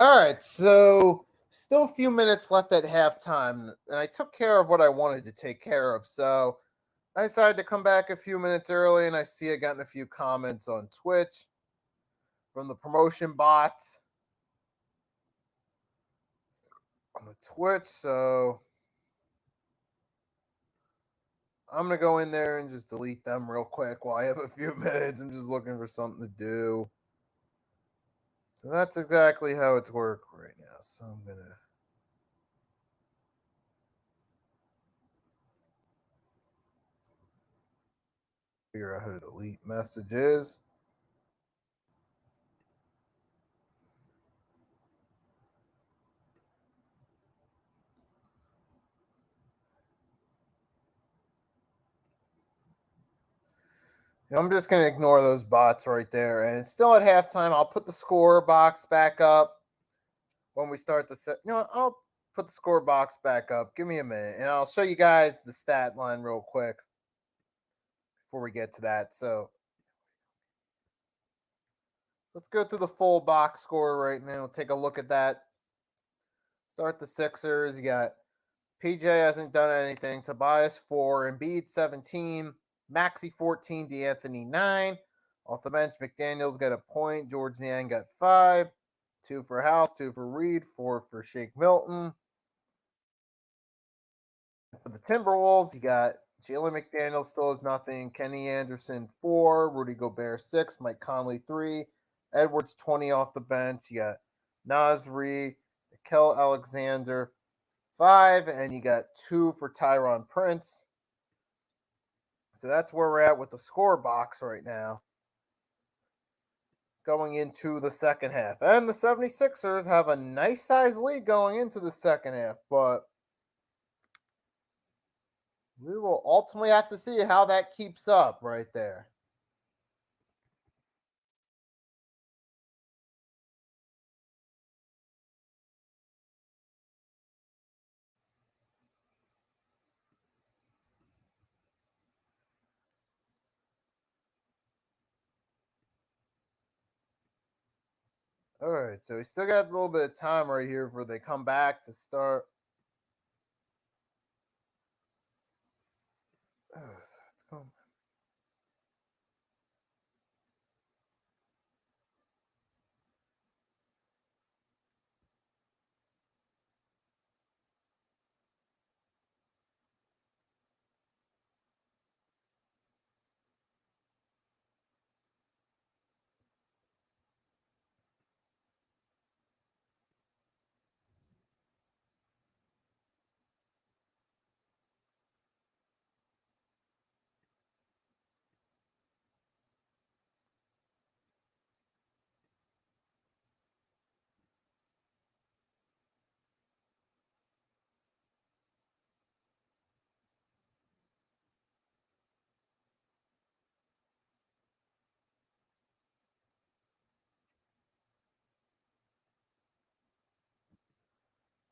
All right. So still a few minutes left at halftime, and I took care of what I wanted to take care of. So I decided to come back a few minutes early, and I see I gotten a few comments on Twitch from the promotion bots on the Twitch. So I'm gonna go in there and just delete them real quick while I have a few minutes. I'm just looking for something to do. So that's exactly how it's work right now. So I'm gonna figure out how to delete messages. I'm just gonna ignore those bots right there. And it's still at halftime. I'll put the score box back up when we start the set. You know, I'll put the score box back up. Give me a minute, and I'll show you guys the stat line real quick before we get to that. So let's go through the full box score right now. Take a look at that. Start the Sixers. You got PJ hasn't done anything. Tobias 4, Embiid 17, Maxi 14, DeAnthony 9. Off the bench, McDaniels got a point. George Niang got 5. 2 for House, 2 for Reed, 4 for Shake Milton. For the Timberwolves, you got Jalen McDaniels still has nothing. Kenny Anderson 4, Rudy Gobert 6, Mike Conley 3, Edwards 20 off the bench. You got Nasri, Kel Alexander 5, and you got 2 for Tyron Prince. So that's where we're at with the score box right now. Going into the second half. And the 76ers have a nice size lead going into the second half, but we will ultimately have to see how that keeps up right there. All right, so we still got a little bit of time right here before they come back to start. So it's going.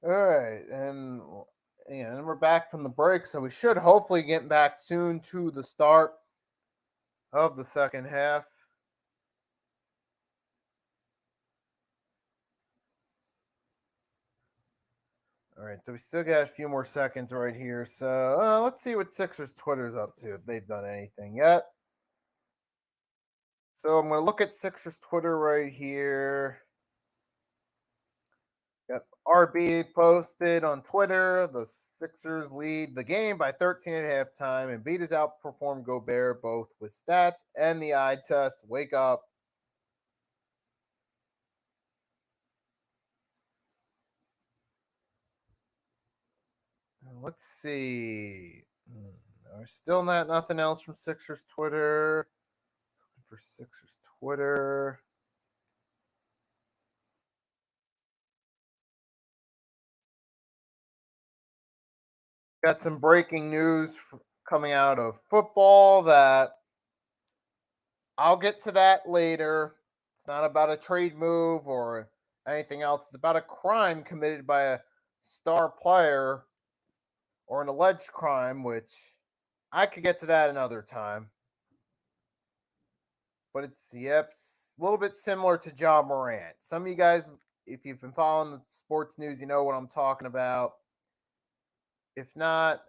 All right, and we're back from the break, so we should hopefully get back soon to the start of the second half. All right, so we still got a few more seconds right here. So let's see what Sixers Twitter's up to, if they've done anything yet. So I'm going to look at Sixers Twitter right here. Yep. RB posted on Twitter. The Sixers lead the game by 13 at halftime, and beat has outperformed Gobert both with stats and the eye test. Wake up. Let's see. There's still nothing else from Sixers Twitter. Looking for Sixers Twitter. Got some breaking news coming out of football that I'll get to that later. It's not about a trade move or anything else. It's about a crime committed by a star player or an alleged crime, which I could get to that another time. But it's, yep, a little bit similar to Ja Morant. Some of you guys, if you've been following the sports news, you know what I'm talking about. If not,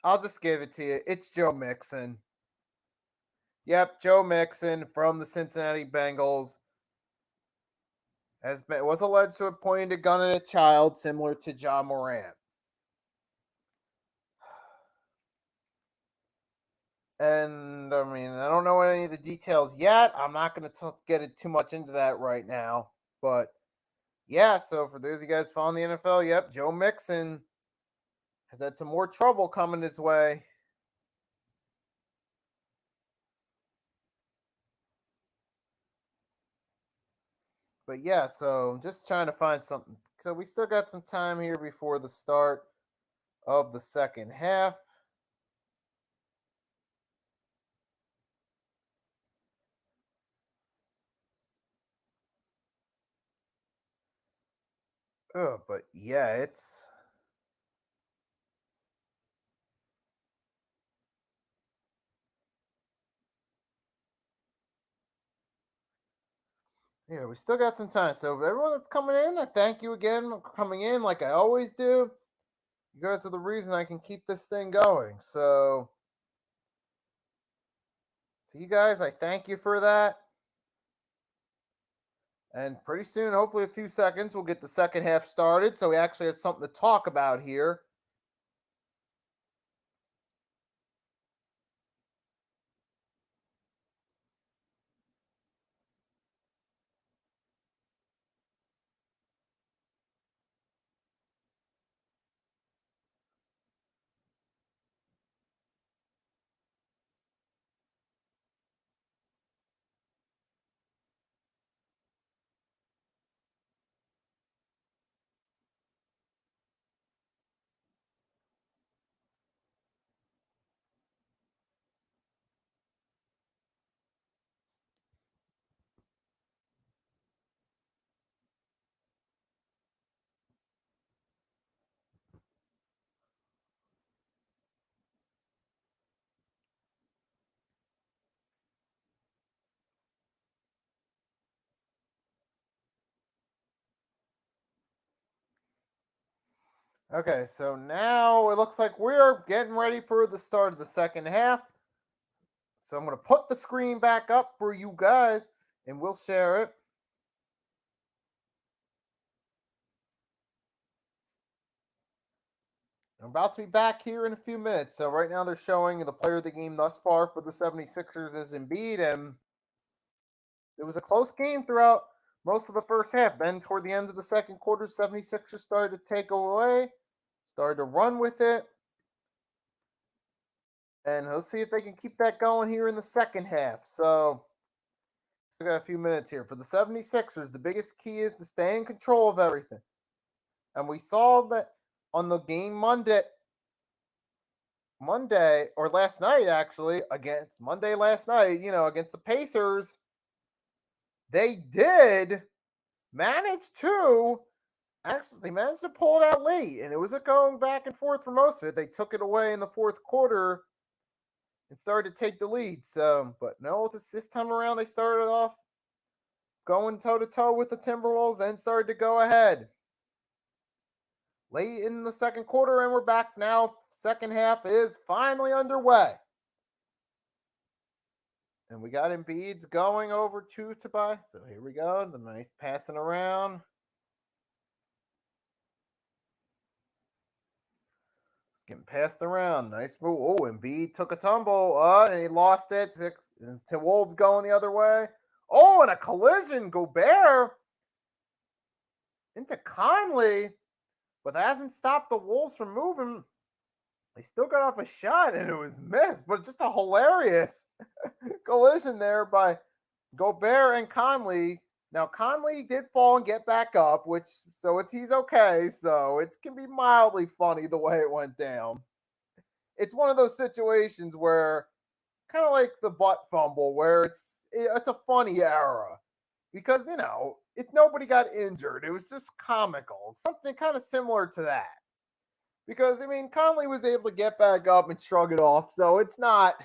I'll just give it to you. It's Joe Mixon. Yep, Joe Mixon from the Cincinnati Bengals was alleged to have pointed a gun at a child, similar to Ja Morant. And I mean, I don't know any of the details yet. I'm not going to get it too much into that right now. But yeah, so for those of you guys following the NFL, yep, Joe Mixon has had some more trouble coming his way. But yeah, so just trying to find something. So we still got some time here before the start of the second half. Oh, but yeah, it's yeah, we still got some time. So everyone that's coming in, I thank you again for coming in like I always do. You guys are the reason I can keep this thing going. So you guys, I thank you for that. And pretty soon, hopefully a few seconds, we'll get the second half started. So we actually have something to talk about here. Okay, so now it looks like we're getting ready for the start of the second half. So I'm going to put the screen back up for you guys and we'll share it. I'm about to be back here in a few minutes. So right now they're showing the player of the game thus far for the 76ers is Embiid, and it was a close game throughout most of the first half. Then toward the end of the second quarter, 76ers started to take away, started to run with it. And let's see if they can keep that going here in the second half. So still got a few minutes here. For the 76ers, the biggest key is to stay in control of everything. And we saw that on the game Monday or last night actually against Monday last night, against the Pacers, they did manage to actually they managed to pull it out late, and it was a going back and forth for most of it. They took it away in the fourth quarter and started to take the lead. So, but no, this time around they started off going toe to toe with the Timberwolves, then started to go ahead late in the second quarter, and we're back now. Second half is finally underway. And we got Embiid going over to Tobias. So here we go. The nice passing around. Getting passed around. Nice move. Oh, Embiid took a tumble. And he lost it. To Wolves going the other way. Oh, and a collision. Gobert into Conley. But that hasn't stopped the Wolves from moving. They still got off a shot and it was missed. But just a hilarious collision there by Gobert and Conley. Now Conley did fall and get back up, he's okay. So it can be mildly funny the way it went down. It's one of those situations where kind of like the butt fumble, where it's a funny era because if nobody got injured, it was just comical, something kind of similar to that. Because I mean, Conley was able to get back up and shrug it off, so it's not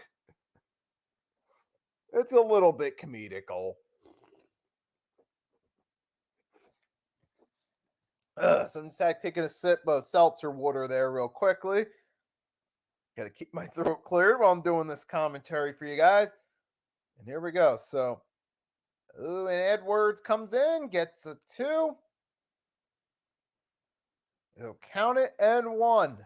It's a little bit comedical. So I'm just taking a sip of seltzer water there real quickly. Got to keep my throat cleared while I'm doing this commentary for you guys. And here we go. So, and Edwards comes in, gets a 2. He'll count it and 1.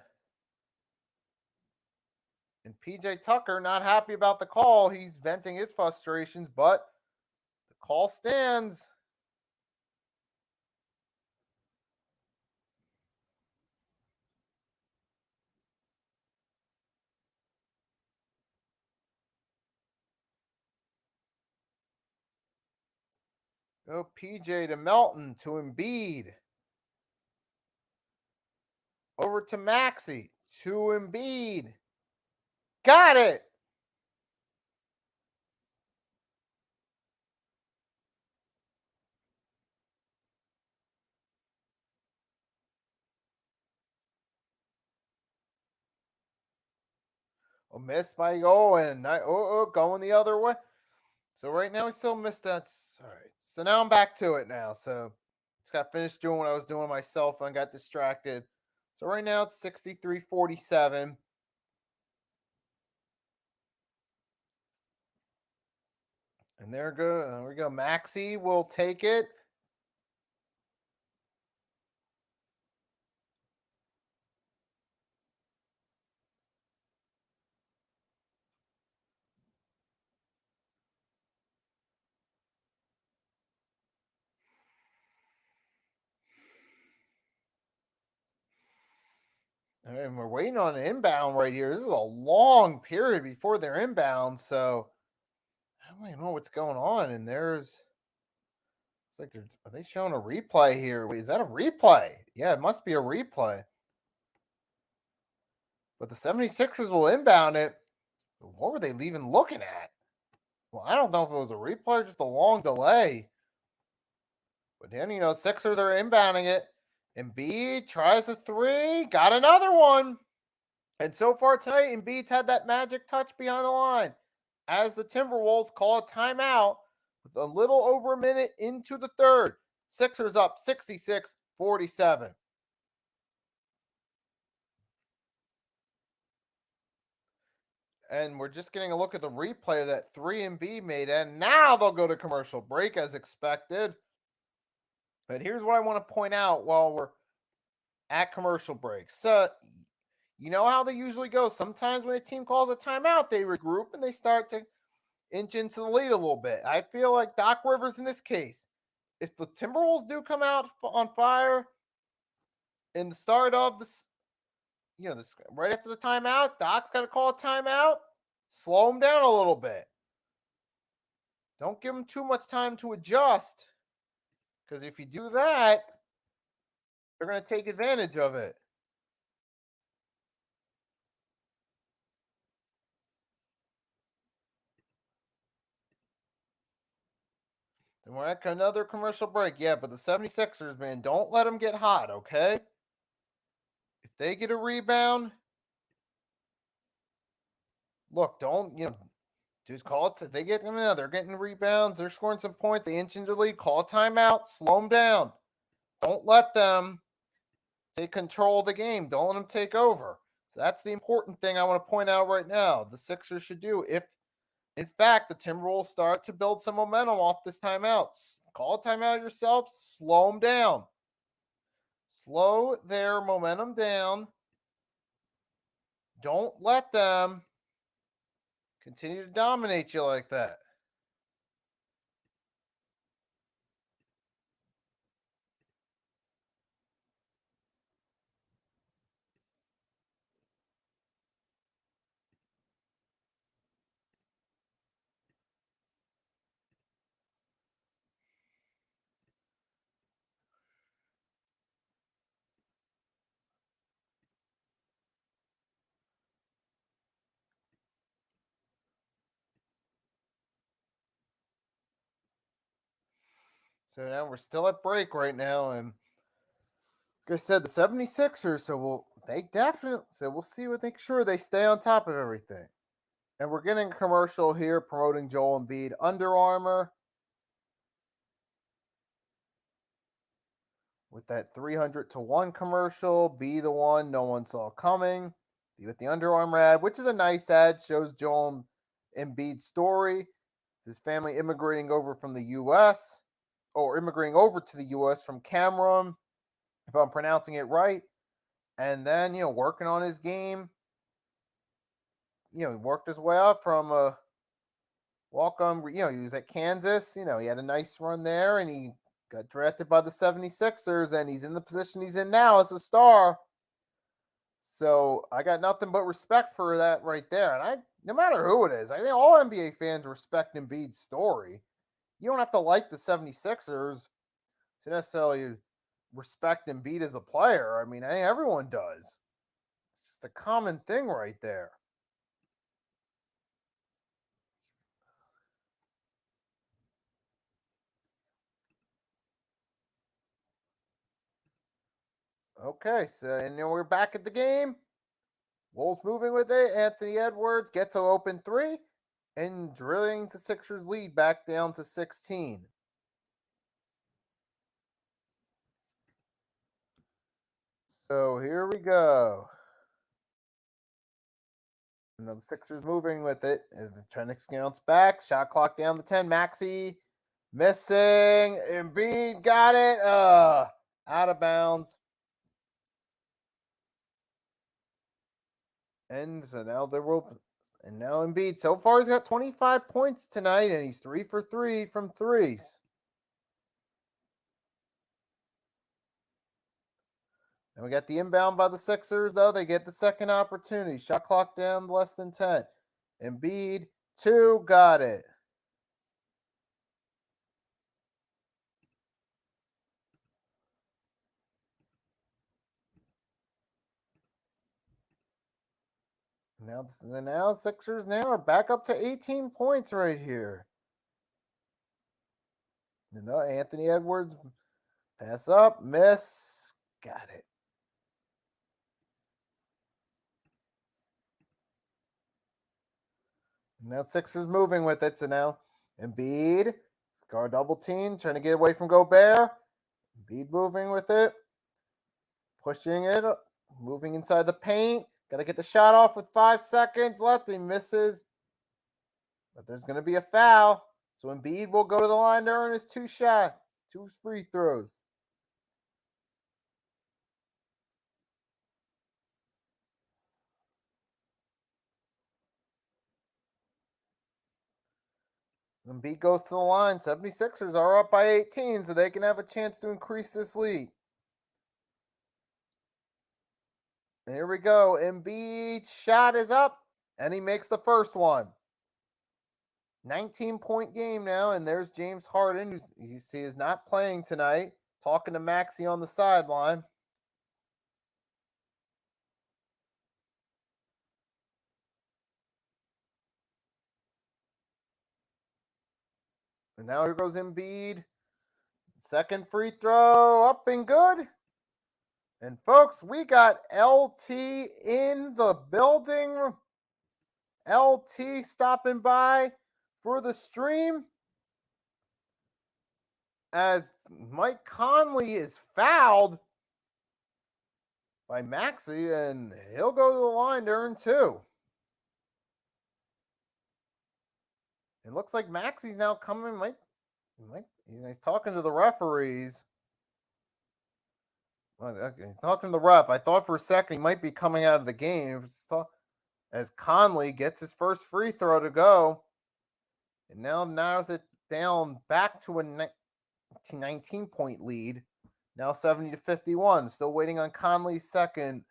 And PJ Tucker not happy about the call. He's venting his frustrations, but the call stands. Go PJ to Melton to Embiid. Over to Maxey to Embiid. Got it. Oh, missed by Owen. Going the other way. So right now we still missed that. All right. So now I'm back to it now. So just got finished doing what I was doing myself and got distracted. So right now it's 63-47. And there we go. Maxey will take it. And we're waiting on an inbound right here. This is a long period before they're inbound. So I don't even know what's going on. And it's like are they showing a replay here? Wait, is that a replay? Yeah, it must be a replay. But the 76ers will inbound it. What were they even looking at? Well, I don't know if it was a replay or just a long delay. But then, Sixers are inbounding it. Embiid tries a 3. Got another one. And so far tonight, Embiid's had that magic touch behind the line. As the Timberwolves call a timeout with a little over a minute into the third. Sixers up 66-47. And we're just getting a look at the replay of that 3 Embiid made. And now they'll go to commercial break as expected. But here's what I want to point out while we're at commercial break. So, you know how they usually go. Sometimes when a team calls a timeout, they regroup and they start to inch into the lead a little bit. I feel like Doc Rivers in this case, if the Timberwolves do come out on fire in the start of this, right after the timeout, Doc's got to call a timeout, slow them down a little bit. Don't give them too much time to adjust, because if you do that, they're going to take advantage of it. Then we're at another commercial break. Yeah, but the 76ers, man, don't let them get hot, okay? If they get a rebound, look, don't, just call it. They get them out. They're getting rebounds. They're scoring some points. They inch into the lead. Call a timeout. Slow them down. Don't let them take control of the game. Don't let them take over. So that's the important thing I want to point out right now. The Sixers should do if, in fact, the Timberwolves start to build some momentum off this timeout. Call a timeout yourself. Slow them down. Slow their momentum down. Don't let them continue to dominate you like that. So now we're still at break right now, and like I said, the 76ers, so we'll see what make sure they stay on top of everything. And we're getting a commercial here promoting Joel Embiid Under Armour with that 300-to-1 commercial. Be the one no one saw coming. Be with the Under Armour ad, which is a nice ad. Shows Joel Embiid's story. His family immigrating over from the U.S. or immigrating over to the U.S. from Cameroon, if I'm pronouncing it right. And then, working on his game. He worked his way up from walk on, he was at Kansas. He had a nice run there, and he got drafted by the 76ers, and he's in the position he's in now as a star. So I got nothing but respect for that right there. And no matter who it is, I think all NBA fans respect Embiid's story. You don't have to like the 76ers to necessarily respect Embiid as a player. I mean, I think everyone does. It's just a common thing right there. Okay, so and then we're back at the game. Wolves moving with it. Anthony Edwards gets an open three and drilling the Sixers lead back down to 16. So here we go. And the Sixers moving with it. And the Trenix counts back. Shot clock down to 10. Maxey missing. Embiid got it. Out of bounds. And so now and now Embiid, so far he's got 25 points tonight, and he's 3 for 3 from threes. And we got the inbound by the Sixers, though. They get the second opportunity. Shot clock down less than 10. Embiid, 2, got it. Now Sixers now are back up to 18 points right here. And Anthony Edwards, pass up, miss, got it. Now Sixers moving with it. So now Embiid, guard double team, trying to get away from Gobert. Embiid moving with it, pushing it, moving inside the paint. Got to get the shot off with 5 seconds left. He misses, but there's going to be a foul. So Embiid will go to the line to earn his 2 free throws. Embiid goes to the line. 76ers are up by 18, so they can have a chance to increase this lead. Here we go. Embiid shot is up, and he makes the first one. 19-point game now, and there's James Harden, who you see is not playing tonight, talking to Maxey on the sideline. And now here goes Embiid. Second free throw, up and good. And folks, we got LT in the building. LT stopping by for the stream as Mike Conley is fouled by Maxey, and he'll go to the line to earn 2. It looks like Maxey's now coming. He's talking to the referees. Okay, he's talking to the ref. I thought for a second he might be coming out of the game as Conley gets his first free throw to go. And now narrows it down back to a 19-point lead. Now 70-51. Still waiting on Conley's second.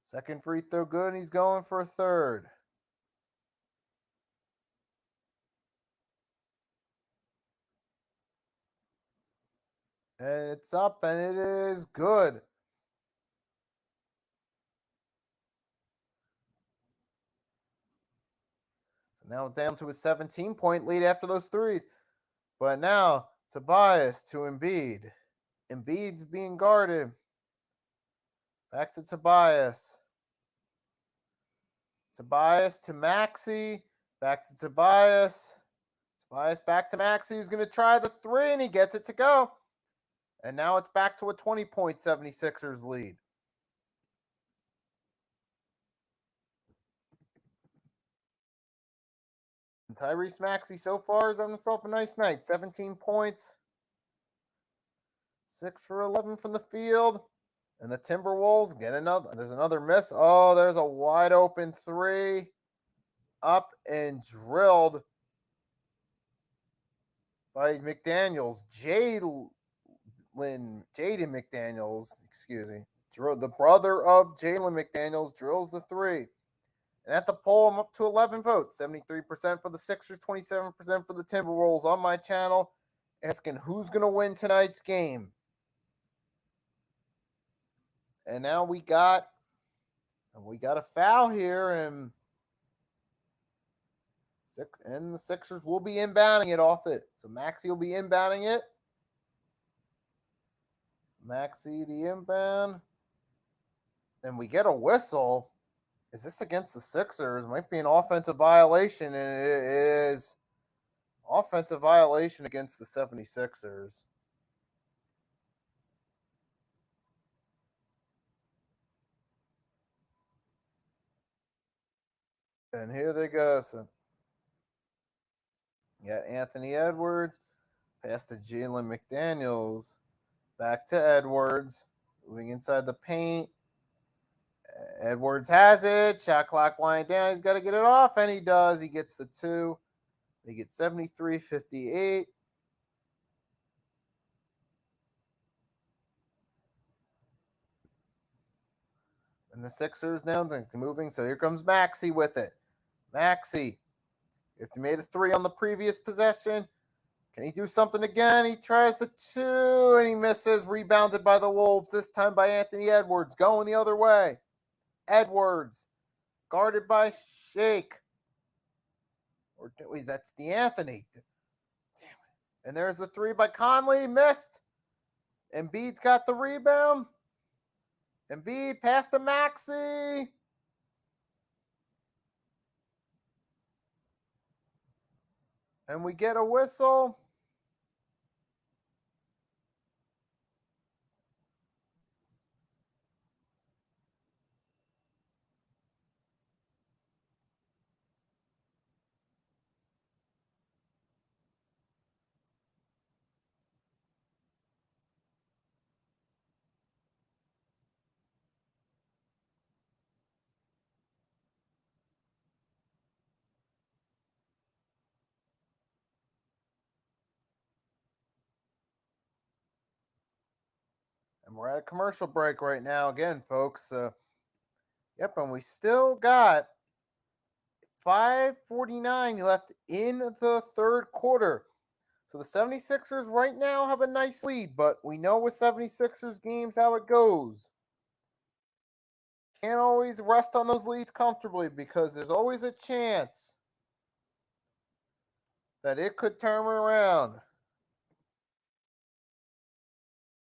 Second free throw good, and he's going for a third. And it's up, and it is good. So now down to a 17-point lead after those threes. But now Tobias to Embiid. Embiid's being guarded. Back to Tobias. Tobias to Maxey. Back to Tobias. Tobias back to Maxey, who's going to try the three, and he gets it to go. And now it's back to a 20-point 76ers lead. And Tyrese Maxey so far is having himself a nice night. 17 points. 6 for 11 from the field. And the Timberwolves get another. There's another miss. Oh, there's a wide open three. Up and drilled by McDaniels. Jaden McDaniels, excuse me. The brother of Jalen McDaniels drills the three. And at the poll, I'm up to 11 votes. 73% for the Sixers, 27% for the Timberwolves on my channel. Asking who's going to win tonight's game. And now we got a foul here, and the Sixers will be inbounding it off it. So Maxey will be inbounding it. Maxey the inbound. And we get a whistle. Is this against the Sixers? Might be an offensive violation, and it is offensive violation against the 76ers. And here they go. So you got Anthony Edwards, pass to Jalen McDaniels, back to Edwards, moving inside the paint. Edwards has it. Shot clock winding down. He's got to get it off, and he does. He gets the two. They get 73-58. And the Sixers now moving. So here comes Maxey with it. Maxey, if he made a three on the previous possession, can he do something again? He tries the two, and he misses. Rebounded by the Wolves, this time by Anthony Edwards. Going the other way. Edwards, guarded by Shake. Or wait, that's the Anthony. Damn it. And there's the three by Conley. Missed. Embiid's got the rebound. Embiid passed to Maxey. And we get a whistle. And we're at a commercial break right now again, folks. Yep, and we still got 5:49 left in the third quarter. So the 76ers right now have a nice lead, but we know with 76ers games how it goes. Can't always rest on those leads comfortably because there's always a chance that it could turn around.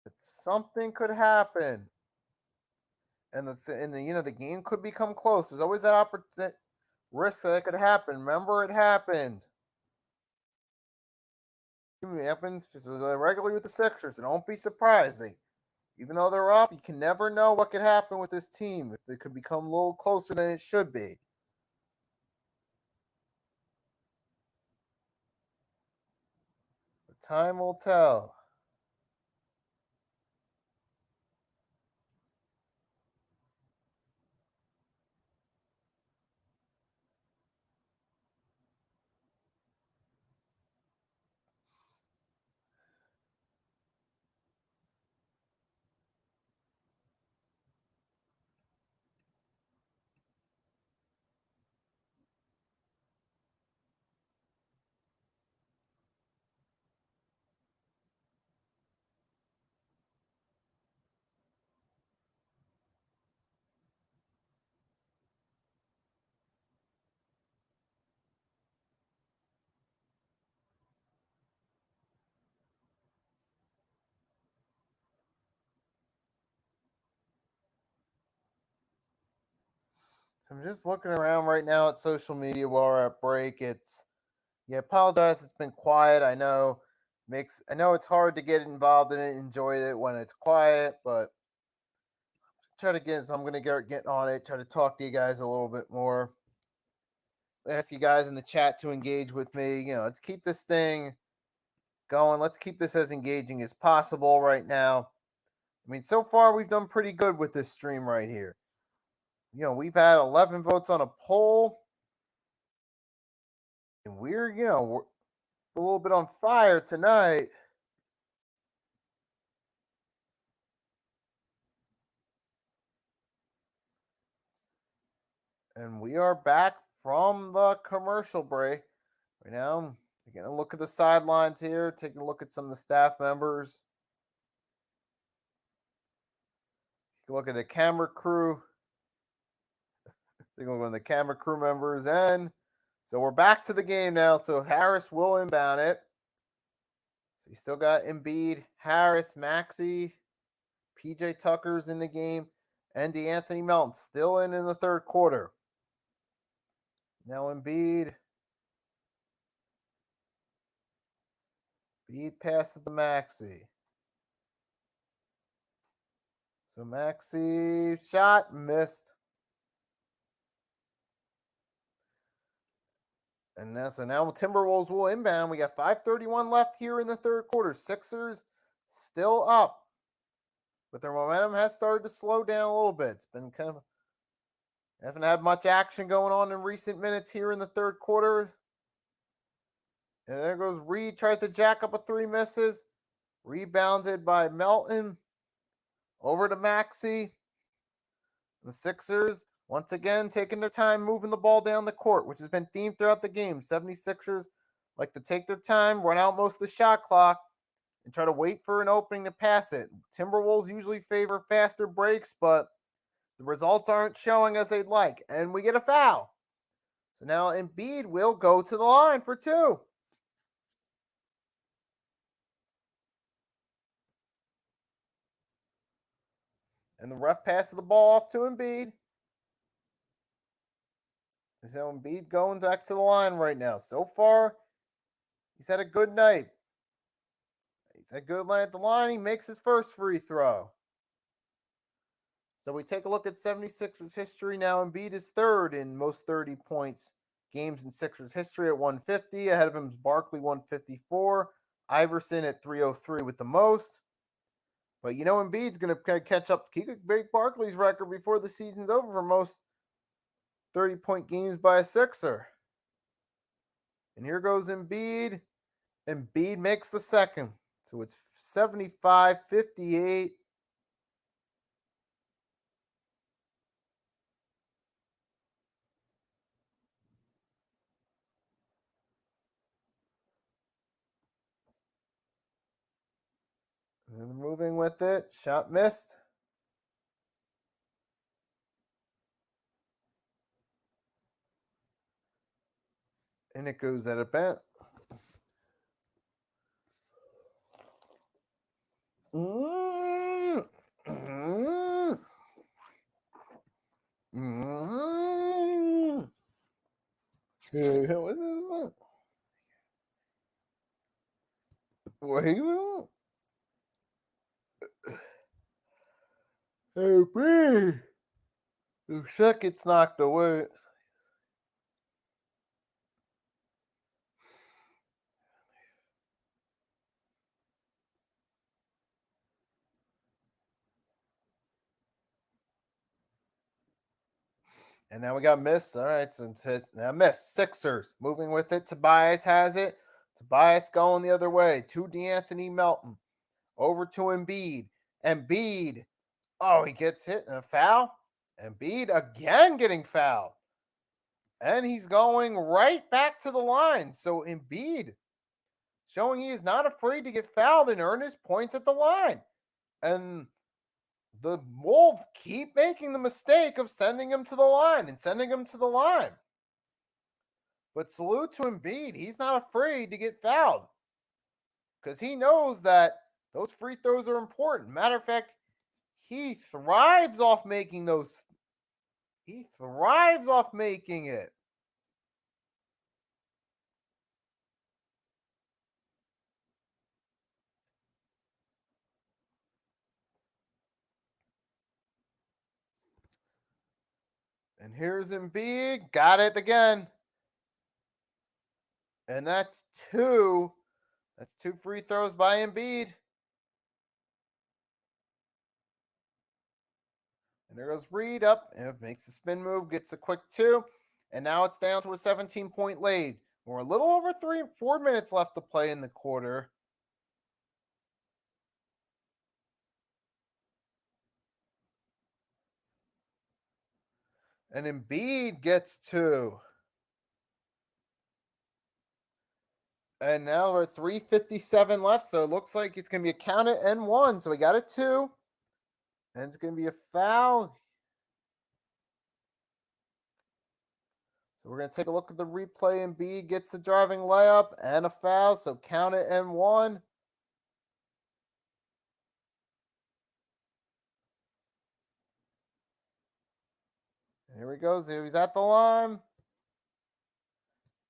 That something could happen. And the game could become close. There's always that risk that it could happen. Remember, it happened. It happens regularly with the Sixers, and don't be surprised. Even though they're up, you can never know what could happen with this team. If it could become a little closer than it should be. But time will tell. I'm just looking around right now at social media while we're at break. Apologize. It's been quiet. I know it's hard to get involved in it, enjoy it when it's quiet, but try to get. So I'm gonna get on it. Try to talk to you guys a little bit more. Ask you guys in the chat to engage with me. Let's keep this thing going. Let's keep this as engaging as possible right now. I mean, so far we've done pretty good with this stream right here. We've had 11 votes on a poll, and we're a little bit on fire tonight. And we are back from the commercial break. Right now, we're going to look at the sidelines here, taking a look at some of the staff members. Take a look at the camera crew. Take a look at the camera crew members. And so we're back to the game now. So Harris will inbound it. So you still got Embiid, Harris, Maxey, PJ Tucker's in the game, and DeAnthony Melton still in the third quarter. Now Embiid passes to Maxey. So Maxey shot, missed. And now Timberwolves will inbound. We got 5:31 left here in the third quarter. Sixers still up, but their momentum has started to slow down a little bit. It's been haven't had much action going on in recent minutes here in the third quarter. And there goes Reed, tries to jack up a three, misses. Rebounded by Melton. Over to Maxey. The Sixers, once again, taking their time moving the ball down the court, which has been themed throughout the game. 76ers like to take their time, run out most of the shot clock, and try to wait for an opening to pass it. Timberwolves usually favor faster breaks, but the results aren't showing as they'd like. And we get a foul. So now Embiid will go to the line for two. And the ref passes the ball off to Embiid. So Embiid going back to the line right now. So far, he's had a good night. He's had a good night at the line. He makes his first free throw. So we take a look at 76ers history now. Embiid is third in most 30 points games in Sixers history at 150. Ahead of him is Barkley, 154. Iverson at 303 with the most. But Embiid's going to catch up. He could break Barkley's record before the season's over for most 30-point games by a Sixer. And here goes Embiid. Embiid makes the second. So it's 75-58. And moving with it. Shot missed. And it goes at a bent. What's this? Wait. Hey, B. The shot gets knocked away. And now we got miss. All right, so now miss. Sixers moving with it. Tobias has it. Tobias going the other way to DeAnthony Melton. Over to Embiid. Embiid. Oh, he gets hit in a foul. Embiid again getting fouled. And he's going right back to the line. So Embiid showing he is not afraid to get fouled and earn his points at the line. And the Wolves keep making the mistake of sending him to the line and sending him to the line. But salute to Embiid. He's not afraid to get fouled because he knows that those free throws are important. Matter of fact, he thrives off making those. He thrives off making it. And here's Embiid. Got it again. And that's two. That's two free throws by Embiid. And there goes Reed up. And it makes the spin move, gets a quick two. And now it's down to a 17-point lead. We're a little over 4 minutes left to play in the quarter. And Embiid gets two. And now we're at 3:57 left, so it looks like it's going to be a count it and one. So we got a two. And it's going to be a foul. So we're going to take a look at the replay. Embiid gets the driving layup and a foul. So count it and one. And here he goes. He's at the line.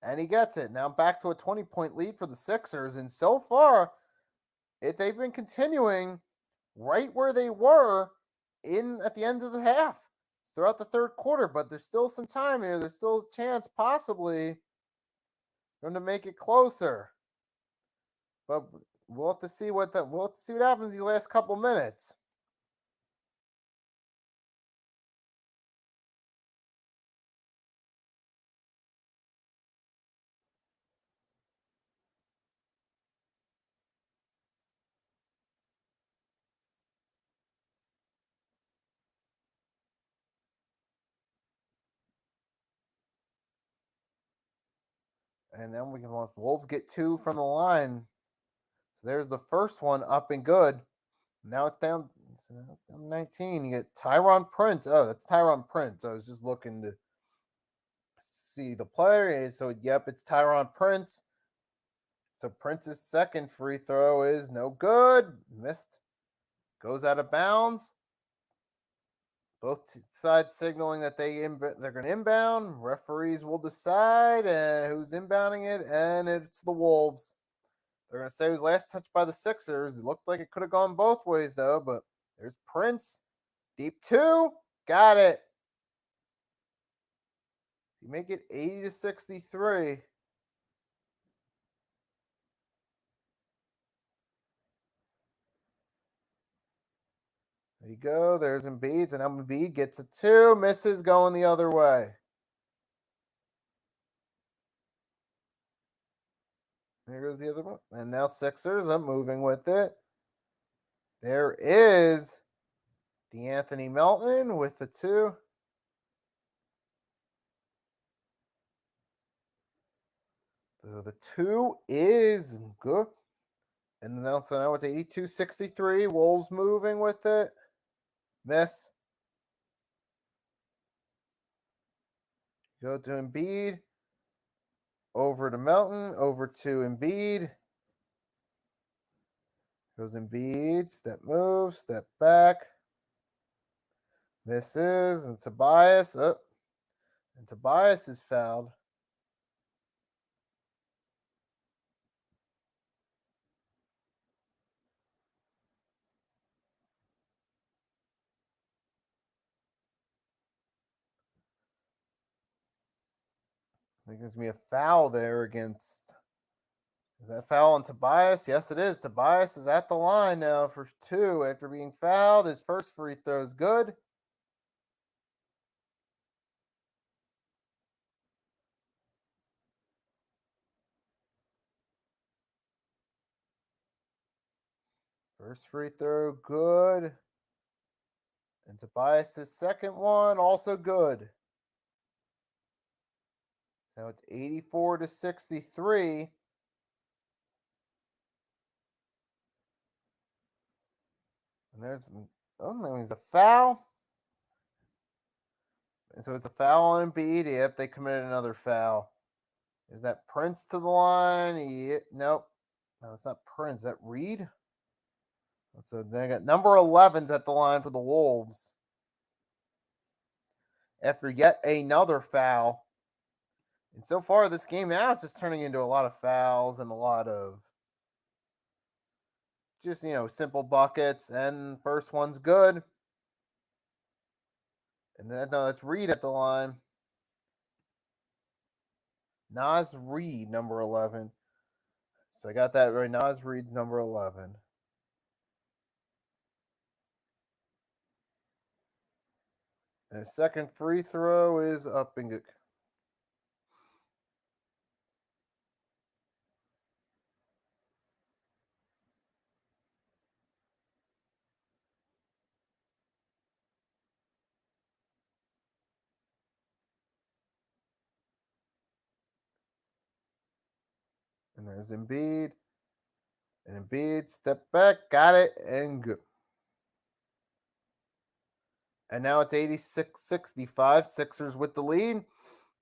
And he gets it. Now back to a 20-point lead for the Sixers. And so far, they've been continuing right where they were at the end of the half throughout the third quarter. But there's still some time here. There's still a chance possibly for them to make it closer. But we'll have to see what happens these last couple minutes. And then we can let Wolves get two from the line. So there's the first one up and good. Now it's down. It's down 19. You get Tyron Prince. Oh, that's Tyron Prince. I was just looking to see the player. So yep, it's Tyron Prince. So Prince's second free throw is no good. Missed. Goes out of bounds. Both sides signaling that they're going to inbound. Referees will decide who's inbounding it, and it's the Wolves. They're going to say it was last touched by the Sixers. It looked like it could have gone both ways, though, but there's Prince. Deep two. Got it. You make it 80-63. There you go. There's Embiid, and Embiid gets a two. Misses going the other way. There goes the other one. And now Sixers. I'm moving with it. There is DeAnthony Melton with the two. So the two is good. And now, so now it's 82-63. Wolves moving with it. Miss. Go to Embiid. Over to Melton. Over to Embiid. Goes Embiid. Step move. Step back. Misses. And Tobias. Oh. And Tobias is fouled. I think there's going to be a foul there against. Is that foul on Tobias? Yes, it is. Tobias is at the line now for two after being fouled. His first free throw is good. First free throw, good. And Tobias' second one, also good. So it's 84-63. And there's a foul. And so it's a foul on Embiid. Yep, they committed another foul. Is that Prince to the line? Nope. No, it's not Prince. Is that Reed? So they got number 11's at the line for the Wolves. after yet another foul. And so far, this game now it's just turning into a lot of fouls and a lot of just, simple buckets. And first one's good. And then, no, that's Reed at the line. Nas Reed, number 11. So I got that right. Nas Reed's number 11. And his second free throw is up and good. And there's Embiid. And Embiid, step back, got it, and good. And now it's 86-65. Sixers with the lead.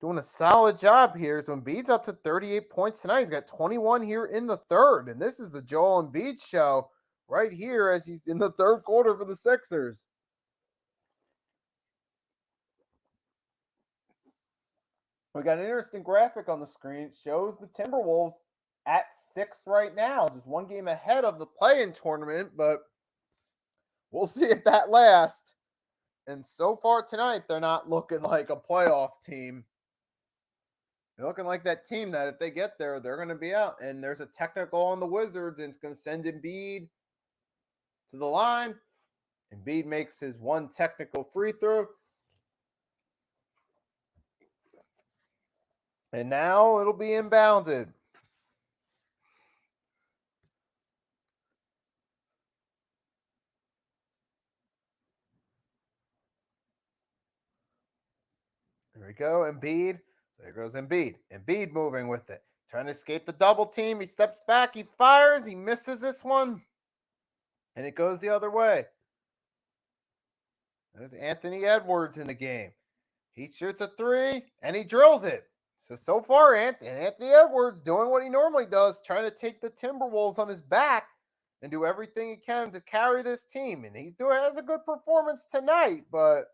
Doing a solid job here. So Embiid's up to 38 points tonight. He's got 21 here in the third. And this is the Joel Embiid show right here as he's in the third quarter for the Sixers. We got an interesting graphic on the screen. It shows the Timberwolves at 6 right now, just one game ahead of the play-in tournament, but we'll see if that lasts. And so far tonight, they're not looking like a playoff team. They're looking like that team that if they get there, they're going to be out. And there's a technical on the Wizards, and it's going to send Embiid to the line. Embiid makes his one technical free throw. And now it'll be inbounded. There we go, Embiid. There goes Embiid. Embiid moving with it. Trying to escape the double team. He steps back. He fires. He misses this one. And it goes the other way. There's Anthony Edwards in the game. He shoots a three, and he drills it. So far, Anthony Edwards doing what he normally does, trying to take the Timberwolves on his back and do everything he can to carry this team. And has a good performance tonight, but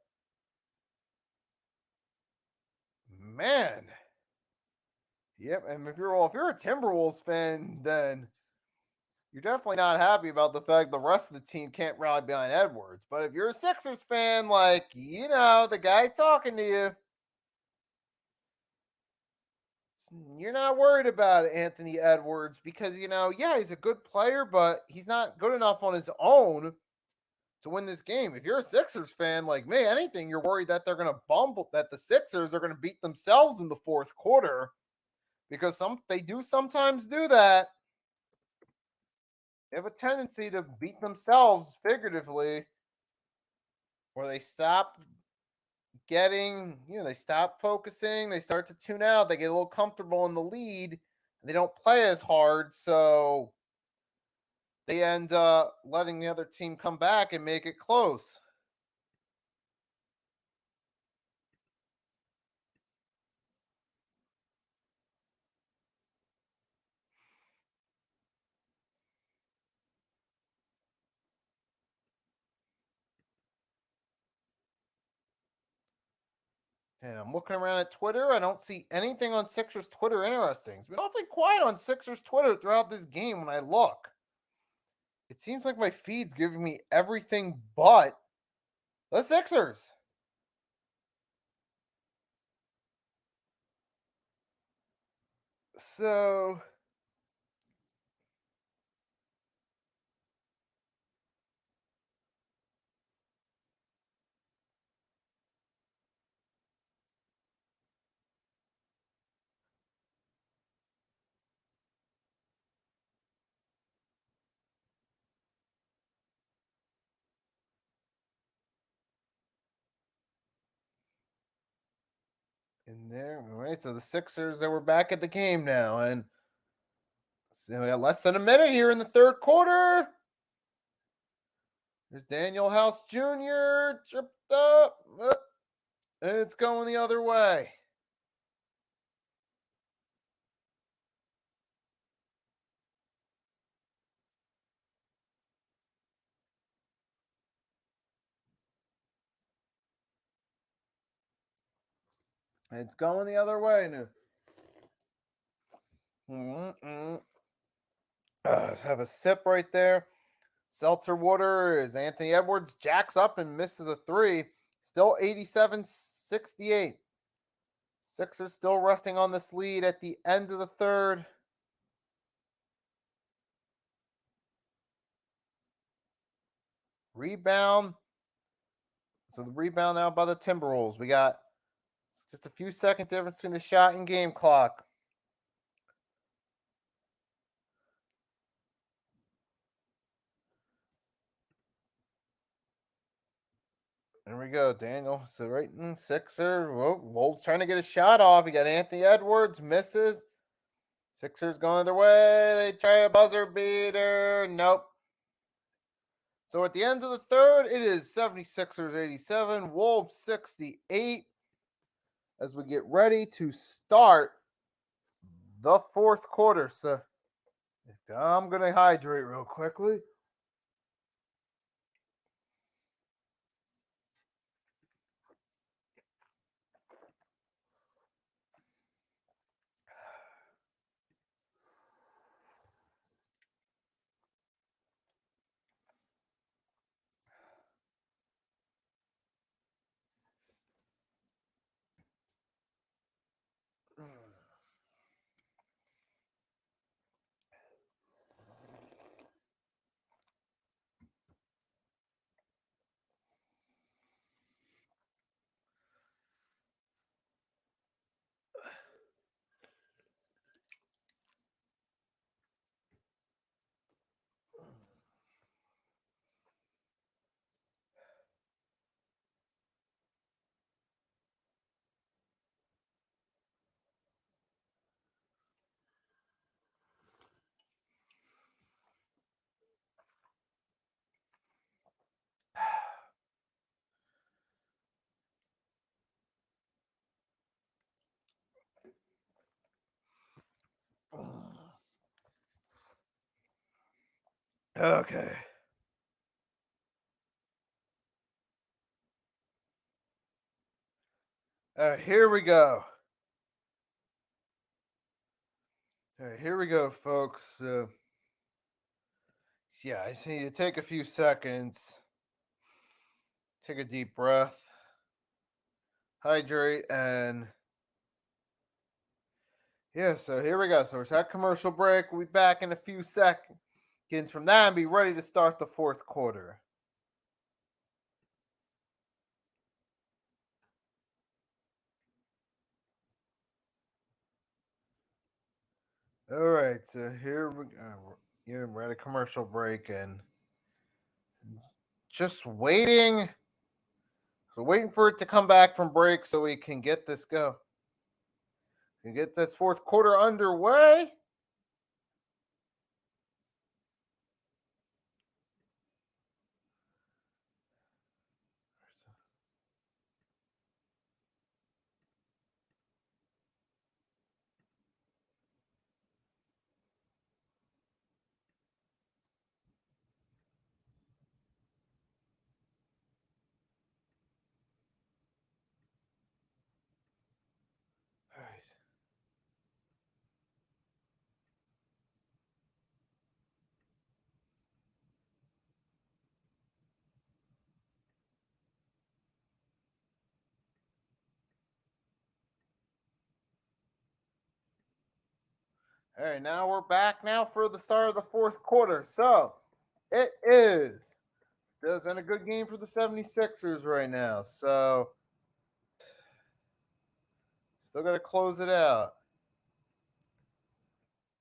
man. Yep, and if you're a Timberwolves fan, then you're definitely not happy about the fact the rest of the team can't rally behind Edwards. But if you're a Sixers fan, the guy talking to you, you're not worried about Anthony Edwards because, he's a good player, but he's not good enough on his own to win this game. If you're a Sixers fan like me, anything, you're worried that they're going to bumble, that the Sixers are going to beat themselves in the fourth quarter because they do sometimes do that. They have a tendency to beat themselves figuratively, where they stop they stop focusing, they start to tune out, they get a little comfortable in the lead, and they don't play as hard, so they end up letting the other team come back and make it close. And I'm looking around at Twitter. I don't see anything on Sixers Twitter interesting. It's been awfully quiet on Sixers Twitter throughout this game when I look. It seems like my feed's giving me everything but the Sixers. So in there, all right. So the Sixers, they were back at the game now, and so we got less than a minute here in the third quarter. There's Daniel House Jr. tripped up, and it's going the other way. It's going the other way now. Let's have a sip right there. Seltzer water as Anthony Edwards jacks up and misses a three. Still 87-68. Sixers still resting on this lead at the end of the third. Rebound. So the rebound now by the Timberwolves. We got just a few second difference between the shot and game clock. There we go, Daniel. So right in Sixer. Wolves trying to get a shot off. You got Anthony Edwards, misses. Sixers going their way. They try a buzzer beater. Nope. So at the end of the third, it is 76ers 87, Wolves 68. As we get ready to start the fourth quarter. So I'm going to hydrate real quickly. Okay. All right, here we go. All right, here we go, folks. Yeah, I just need to take a few seconds. Take a deep breath. Hydrate and yeah, so here we go. So we're at commercial break. We'll be back in a few seconds from that and be ready to start the fourth quarter. All right, so here we go. Yeah, we're at a commercial break and just waiting. So waiting for it to come back from break so we can get this go. We get this fourth quarter underway. All right. All right, now we're back now for the start of the fourth quarter. So it is still been a good game for the 76ers right now. So still got to close it out.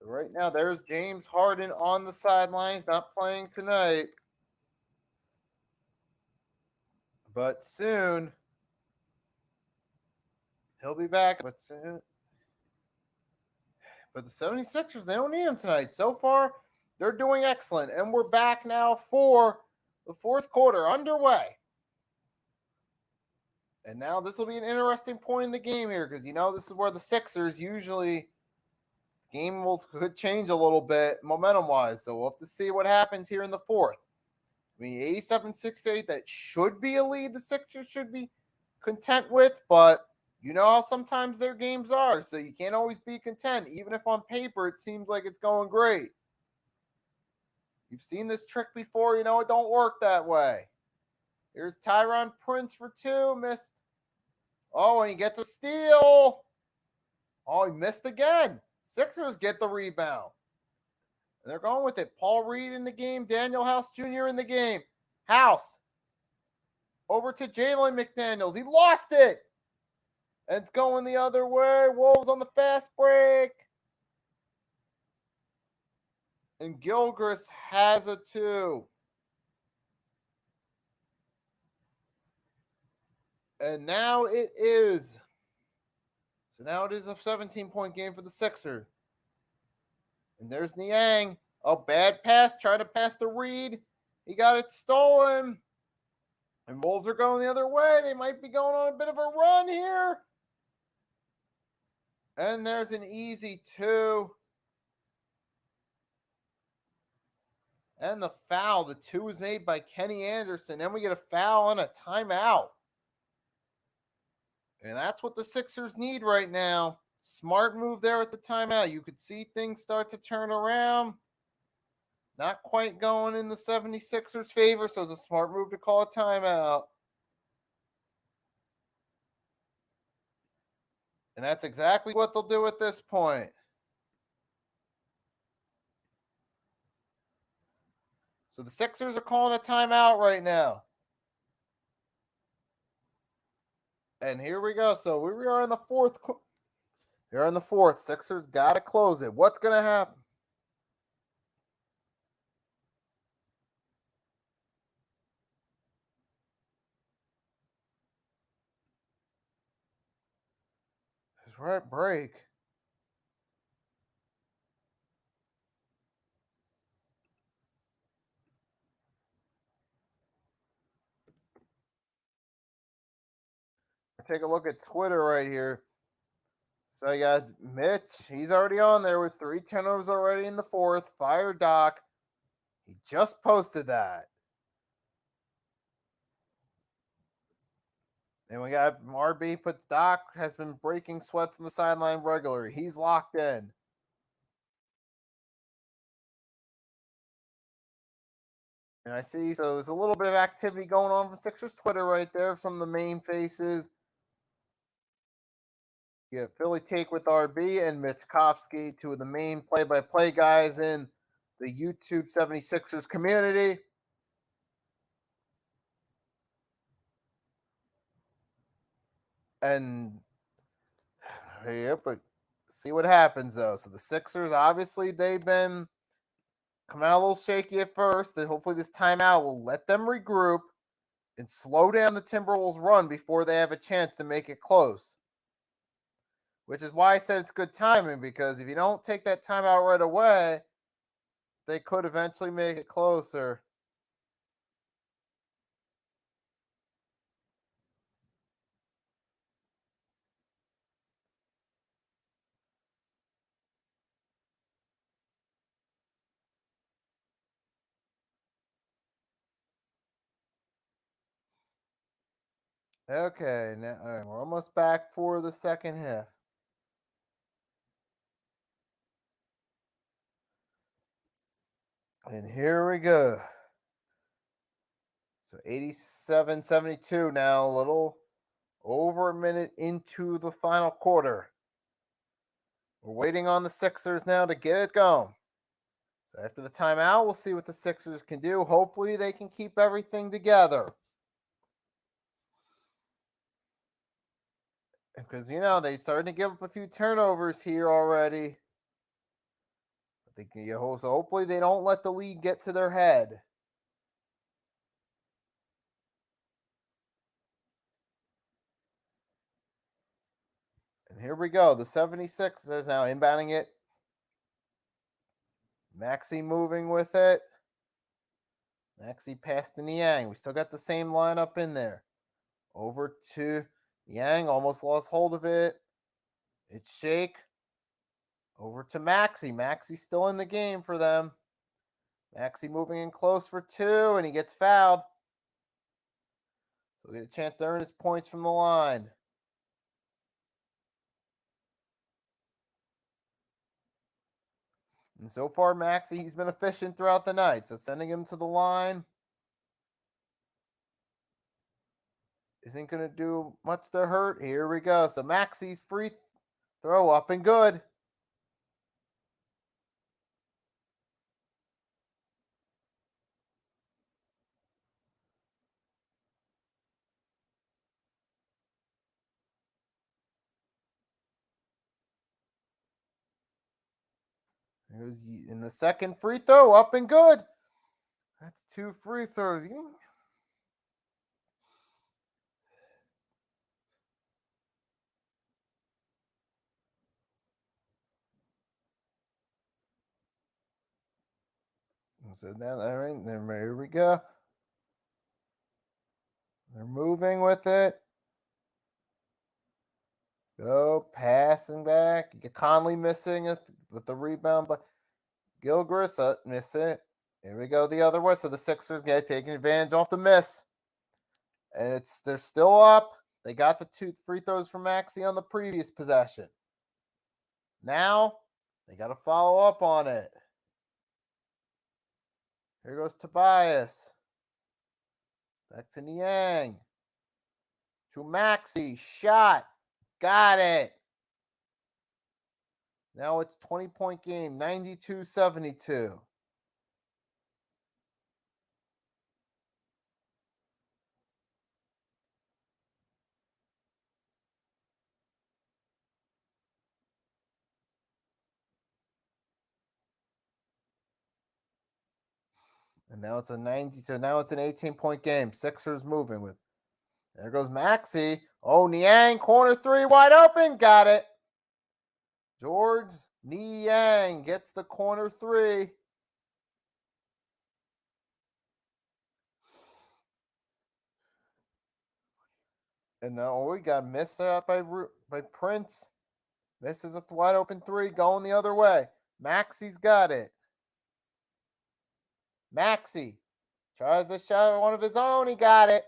Right now, there's James Harden on the sidelines, not playing tonight. But soon he'll be back. But soon. But the 76ers, they don't need him tonight. So far, they're doing excellent. And we're back now for the fourth quarter underway. And now this will be an interesting point in the game here because this is where the Sixers usually game could change a little bit momentum wise. So we'll have to see what happens here in the fourth. I mean, 87-68, that should be a lead the Sixers should be content with, but You know how sometimes their games are, so you can't always be content, even if on paper it seems like it's going great. You've seen this trick before, you know it don't work that way. Here's Tyron Prince for two, missed. Oh, and he gets a steal. Oh, he missed again. Sixers get the rebound. And they're going with it. Paul Reed in the game, Daniel House Jr. in the game. House over to Jalen McDaniels. He lost it. And it's going the other way. Wolves on the fast break. And Gilchrist has a two. And now it is. So now it is a 17-point game for the Sixers. And there's Niang. A bad pass, trying to pass to Reed. He got it stolen. And Wolves are going the other way. They might be going on a bit of a run here. And there's an easy two. And the foul. The two is made by Kenny Anderson. Then we get a foul and a timeout. And that's what the Sixers need right now. Smart move there at the timeout. You could see things start to turn around. Not quite going in the 76ers' favor, so it's a smart move to call a timeout. And that's exactly what they'll do at this point. So the Sixers are calling a timeout right now. And here we go. So we are in the fourth. They're in the fourth. Sixers got to close it. What's going to happen? It's right break. Take a look at Twitter right here. So you got Mitch. He's already on there with 3 turnovers already in the fourth. Fire Doc. He just posted that. And we got RB puts Doc has been breaking sweats on the sideline regularly. He's locked in. And I see, so there's a little bit of activity going on from Sixers Twitter right there. Some of the main faces. You have Philly Take with RB and Mitchkovsky, two of the main play-by-play guys in the YouTube 76ers community. And yeah, but see what happens though. So the Sixers, obviously, they've been coming out a little shaky at first. And hopefully this timeout will let them regroup and slow down the Timberwolves run before they have a chance to make it close. Which is why I said it's good timing, because if you don't take that timeout right away, they could eventually make it closer. Okay, now all right, we're almost back for the second half. And here we go. So 87-72 now, a little over a minute into the final quarter. We're waiting on the Sixers now to get it going. So after the timeout, we'll see what the Sixers can do. Hopefully they can keep everything together. Because, you know, they started to give up a few turnovers here already. So hopefully they don't let the lead get to their head. And here we go. The 76ers now inbounding it. Maxey moving with it. Maxey past to Niang. We still got the same lineup in there. Over to Yang. Almost lost hold of it. It's Shake. Over to Maxey. Maxey's still in the game for them. Maxey moving in close for 2, and he gets fouled. So we get a chance to earn his points from the line. And so far, Maxey, he's been efficient throughout the night. So sending him to the line isn't going to do much to hurt. Here we go. So Maxey's free throw up and good. Here's in the second free throw, up and good. That's 2 free throws. So now, all right, here we go. They're moving with it. Go passing back. You get Conley missing it with the rebound, but Gilchrist miss it. Here we go the other way. So the Sixers get taking advantage off the miss. And they're still up. They got the 2 free throws from Maxey on the previous possession. Now they got to follow up on it. Here goes Tobias. Back to Niang. To Maxey. Shot. Got it. Now it's 20-point game, 92-72. And now it's a 90. So now it's an 18-point game. Sixers moving with. There goes Maxey. Oh, Niang, corner 3, wide open. Got it. George Niang gets the corner 3. And now we got missed out by Prince. Misses a wide open 3, going the other way. Maxey's got it. Maxey tries to shot one of his own. He got it.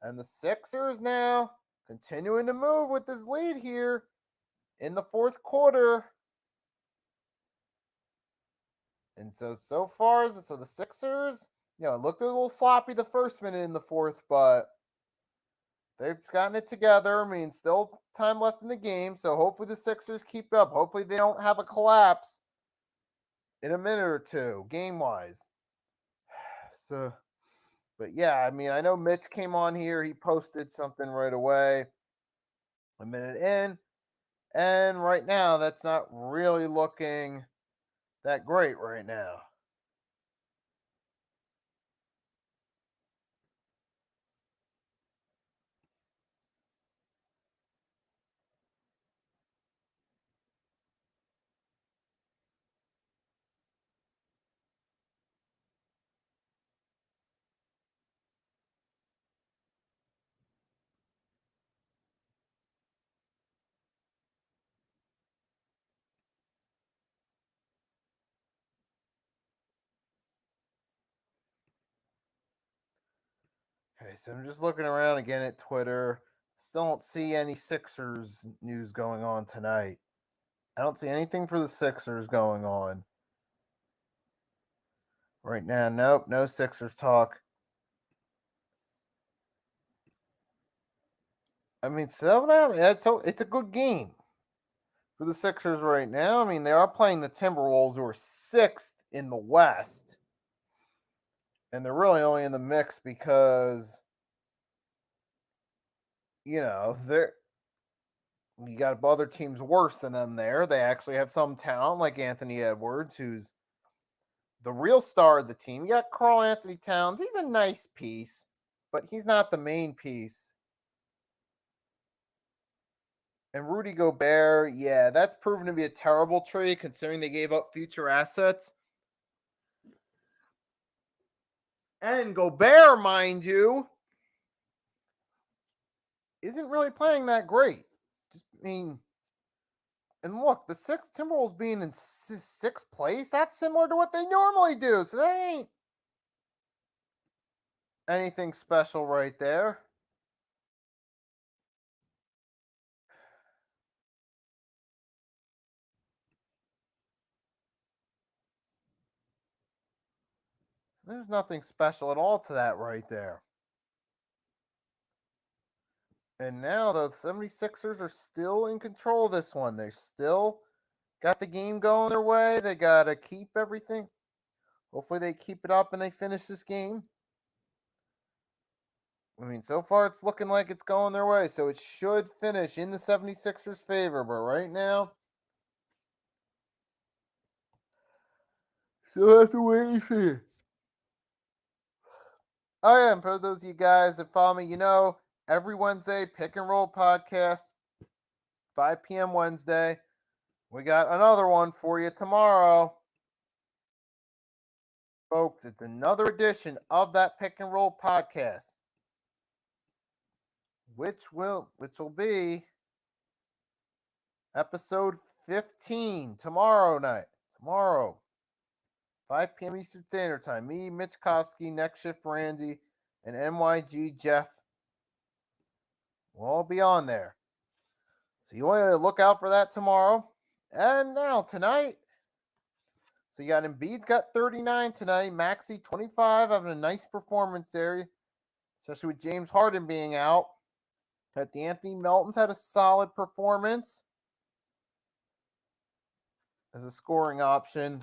And the Sixers now continuing to move with this lead here in the fourth quarter. And so far, the Sixers, it looked a little sloppy the first minute in the fourth, but they've gotten it together. I mean, still time left in the game, so hopefully the Sixers keep up. Hopefully they don't have a collapse in a minute or two, game-wise. So, but yeah, I mean, I know Mitch came on here. He posted something right away, a minute in. And right now, that's not really looking that great right now. Okay, so I'm just looking around again at Twitter. Still don't see any Sixers news going on tonight. I don't see anything for the Sixers going on right now. Nope, no Sixers talk. I mean, 7-out, it's a good game for the Sixers right now. I mean, they are playing the Timberwolves, who are 6th in the West. And they're really only in the mix because, they're you got other teams worse than them there. They actually have some talent, like Anthony Edwards, who's the real star of the team. You got Karl Anthony Towns. He's a nice piece, but he's not the main piece. And Rudy Gobert, yeah, that's proven to be a terrible trade considering they gave up future assets. And Gobert, mind you, isn't really playing that great. And look, the Timberwolves being in 6th place, that's similar to what they normally do. So that ain't anything special right there. There's nothing special at all to that right there. And now the 76ers are still in control of this one. They still got the game going their way. They got to keep everything. Hopefully they keep it up and they finish this game. I mean, so far it's looking like it's going their way. So it should finish in the 76ers' favor. But right now, still have to wait and see. Oh, yeah, and for those of you guys that follow me, every Wednesday, Pick and Roll podcast, 5 p.m. Wednesday. We got another one for you tomorrow. Folks, it's another edition of that Pick and Roll podcast, which will be episode 15 tomorrow night. Tomorrow, 5 p.m. Eastern Standard Time. Me, Mitch Kofsky, Next Shift Randy, and NYG Jeff will all be on there. So you want to look out for that tomorrow. And now tonight, so you got Embiid's got 39 tonight, Maxey 25, having a nice performance there, especially with James Harden being out. But Anthony Melton's had a solid performance as a scoring option.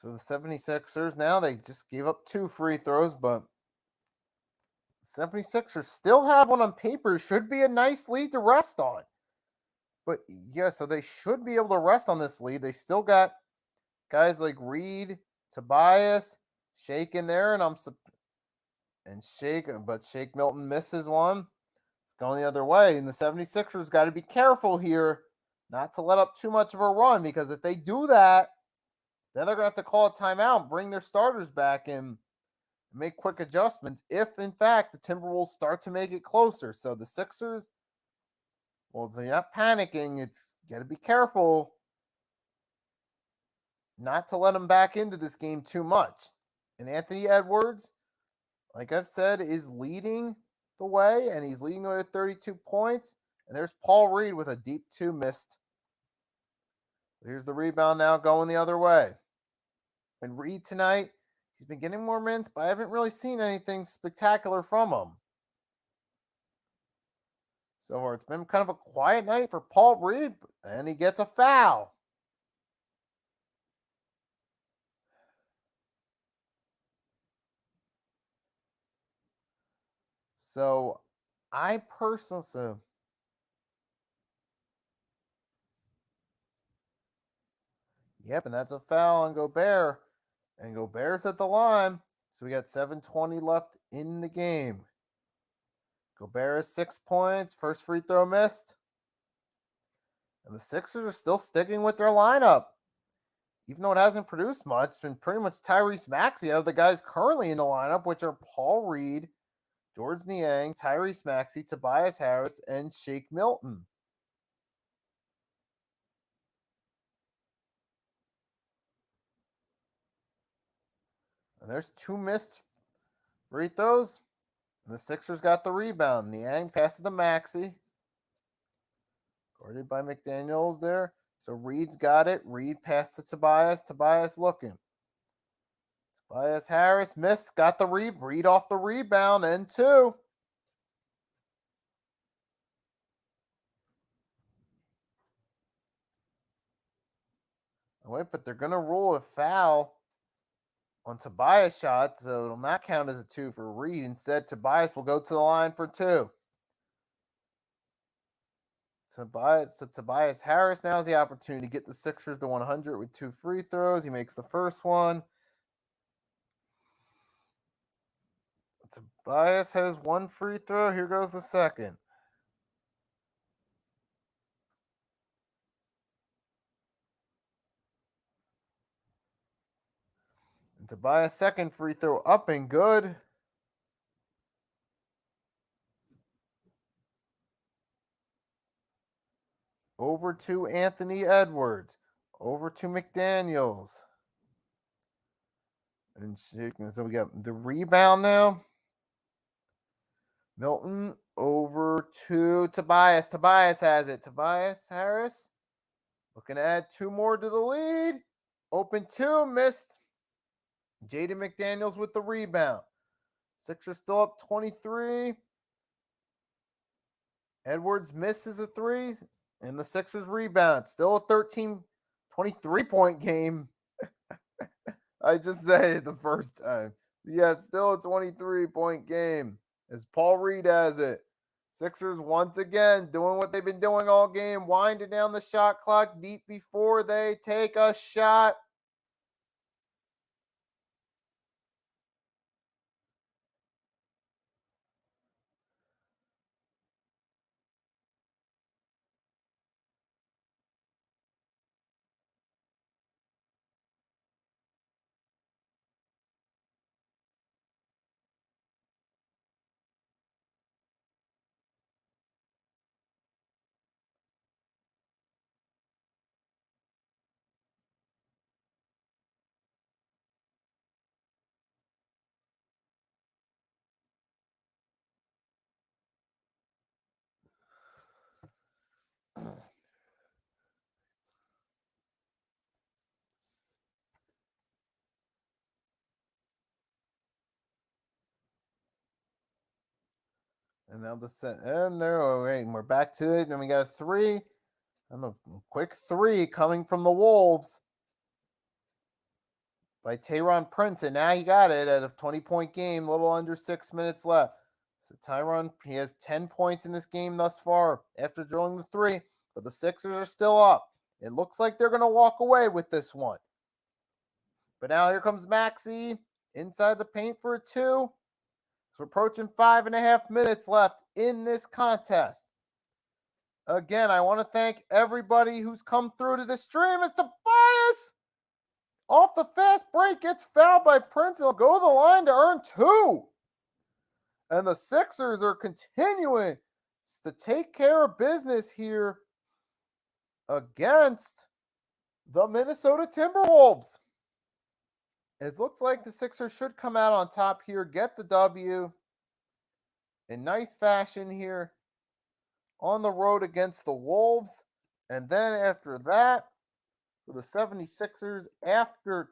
So the 76ers now, they just gave up 2 free throws, but the 76ers still have one on paper. Should be a nice lead to rest on. But yeah, so they should be able to rest on this lead. They still got guys like Reed, Tobias, Shake in there, and Shake Milton misses one. It's going the other way. And the 76ers got to be careful here not to let up too much of a run, because if they do that, then they're going to have to call a timeout, bring their starters back, and make quick adjustments if, in fact, the Timberwolves start to make it closer. So the Sixers, well, so you're not panicking. It's got to be careful not to let them back into this game too much. And Anthony Edwards, like I've said, is leading the way, and he's leading the way with 32 points. And there's Paul Reed with a deep 2 missed. Here's the rebound now going the other way. And Reed tonight, he's been getting more minutes, but I haven't really seen anything spectacular from him. So it's been kind of a quiet night for Paul Reed, and he gets a foul. So I personally, yep, and that's a foul on Gobert. And Gobert's at the line. So we got 7:20 left in the game. Gobert has 6 points. First free throw missed. And the Sixers are still sticking with their lineup. Even though it hasn't produced much, it's been pretty much Tyrese Maxey out of the guys currently in the lineup, which are Paul Reed, George Niang, Tyrese Maxey, Tobias Harris, and Shake Milton. And there's 2 missed free throws. And the Sixers got the rebound. Niang passes to Maxey. Guarded by McDaniels there. So Reed's got it. Reed passed to Tobias. Tobias looking. Tobias Harris missed. Got the Reed off the rebound. And 2. Wait, but they're going to rule a foul on Tobias' shot, so it'll not count as a 2 for Reed. Instead, Tobias will go to the line for 2. Tobias Harris now has the opportunity to get the Sixers to 100 with 2 free throws. He makes the first one. Tobias has 1 free throw. Here goes the second. And Tobias' second free throw up and good. Over to Anthony Edwards. Over to McDaniels. And so we got the rebound now. Milton over to Tobias. Tobias has it. Tobias Harris looking to add 2 more to the lead. Open 2, missed. Jaden McDaniels with the rebound. Sixers still up 23. Edwards misses a 3, and the Sixers rebound. It's still a 23-point game. I just say it the first time. Yeah, still a 23-point game. As Paul Reed has it. Sixers once again doing what they've been doing all game, winding down the shot clock deep before they take a shot. And now the set. And no, wait, we're back to it. And we got a 3. And the quick 3 coming from the Wolves by Tayron Prince. And now he got it at a 20-point game, a little under 6 minutes left. So Tyron, he has 10 points in this game thus far after drilling the 3. But the Sixers are still up. It looks like they're going to walk away with this one. But now here comes Maxey inside the paint for a 2. So we're approaching 5.5 minutes left in this contest. Again, I want to thank everybody who's come through to the stream. It's Tobias off the fast break, gets fouled by Prince. He'll go to the line to earn 2. And the Sixers are continuing to take care of business here against the Minnesota Timberwolves. It looks like the Sixers should come out on top here, get the W in nice fashion here on the road against the Wolves. And then after that, for the 76ers, after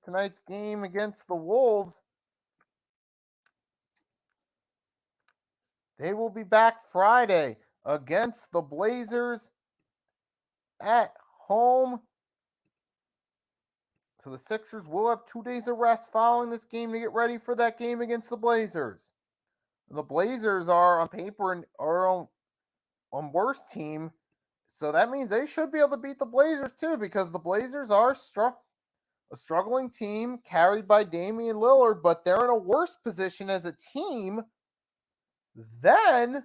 tonight's game against the Wolves, they will be back Friday against the Blazers at home. So the Sixers will have 2 days of rest following this game to get ready for that game against the Blazers. The Blazers are on paper and are on worst team, so that means they should be able to beat the Blazers too, because the Blazers are a struggling team carried by Damian Lillard, but they're in a worse position as a team than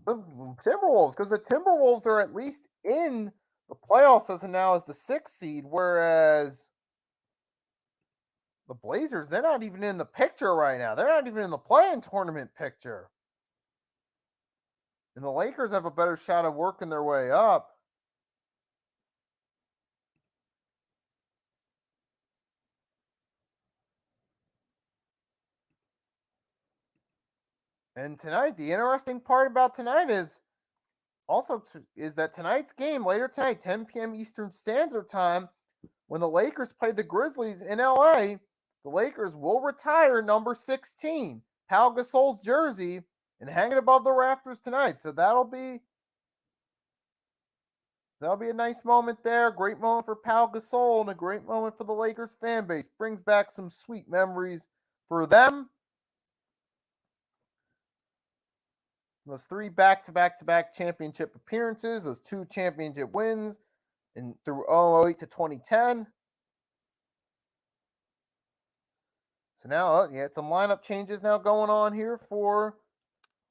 the Timberwolves, because the Timberwolves are at least in the playoffs as of now as the 6th seed, whereas the Blazers, they're not even in the picture right now. They're not even in the play-in tournament picture. And the Lakers have a better shot of working their way up. And tonight, the interesting part about tonight is that tonight's game, later tonight, 10 p.m. Eastern Standard Time, when the Lakers play the Grizzlies in LA, the Lakers will retire number 16, Pau Gasol's jersey, and hang it above the rafters tonight. So that'll be a nice moment there. Great moment for Pau Gasol and a great moment for the Lakers fan base. Brings back some sweet memories for them. Those 3 back-to-back-to-back championship appearances, those 2 championship wins through 2008 to 2010. So now, some lineup changes now going on here for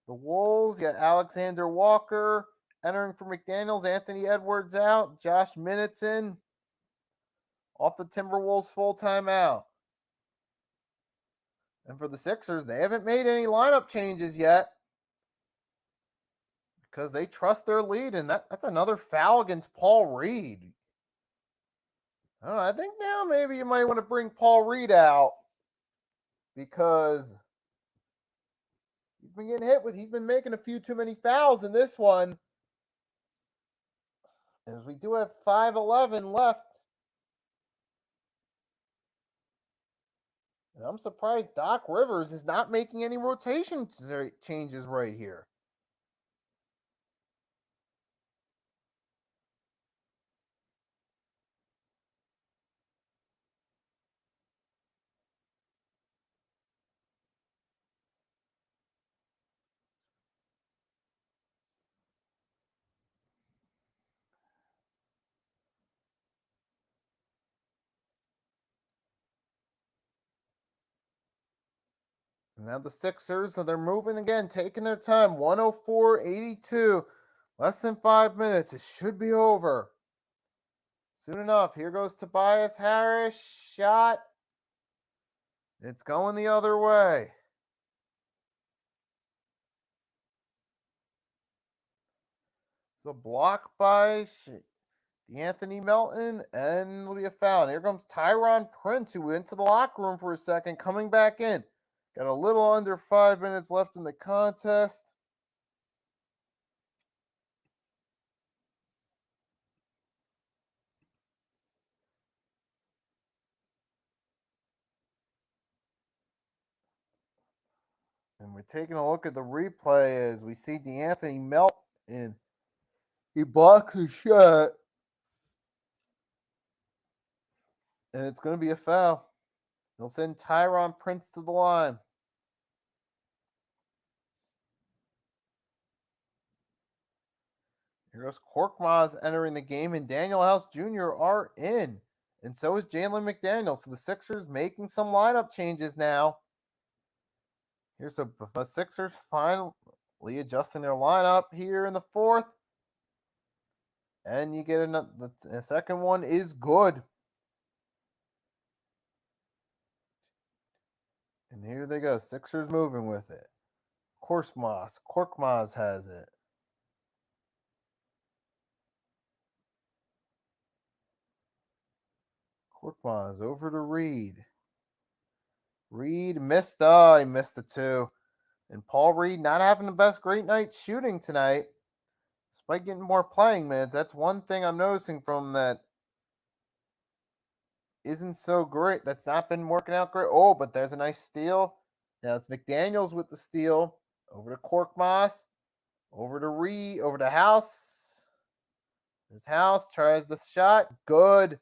the Wolves. You got Alexander Walker entering for McDaniels, Anthony Edwards out, Josh Minutes in off the Timberwolves full-time out. And for the Sixers, they haven't made any lineup changes yet because they trust their lead, and that's another foul against Paul Reed. I don't know, I think now maybe you might want to bring Paul Reed out because he's been making a few too many fouls in this one. As we do have 5:11 left. And I'm surprised Doc Rivers is not making any rotation changes right here. And now the Sixers, so they're moving again, taking their time. 104-82. Less than 5 minutes. It should be over. Soon enough. Here goes Tobias Harris. Shot. It's going the other way. So blocked by Anthony Melton, and it'll be a foul. And here comes Tyron Prince, who went to the locker room for a second, coming back in. Got a little under 5 minutes left in the contest. And we're taking a look at the replay as we see DeAnthony Melton. He blocks a shot. And it's going to be a foul. They'll send Tyron Prince to the line. Here goes Korkmaz entering the game, and Daniel House Jr. are in. And so is Jalen McDaniels. So the Sixers making some lineup changes now. Here's the Sixers finally adjusting their lineup here in the fourth. And you get the second one is good. And here they go. Sixers moving with it. Korkmaz has it. Korkmaz over to Reed. Reed missed. Oh, he missed the two. And Paul Reed not having the best great night shooting tonight. Despite getting more playing minutes. That's one thing I'm noticing from that isn't so great. That's not been working out great. Oh, but there's a nice steal. Now it's McDaniels with the steal. Over to Korkmaz. Over to Reed. Over to House. There's House. Tries the shot. Good.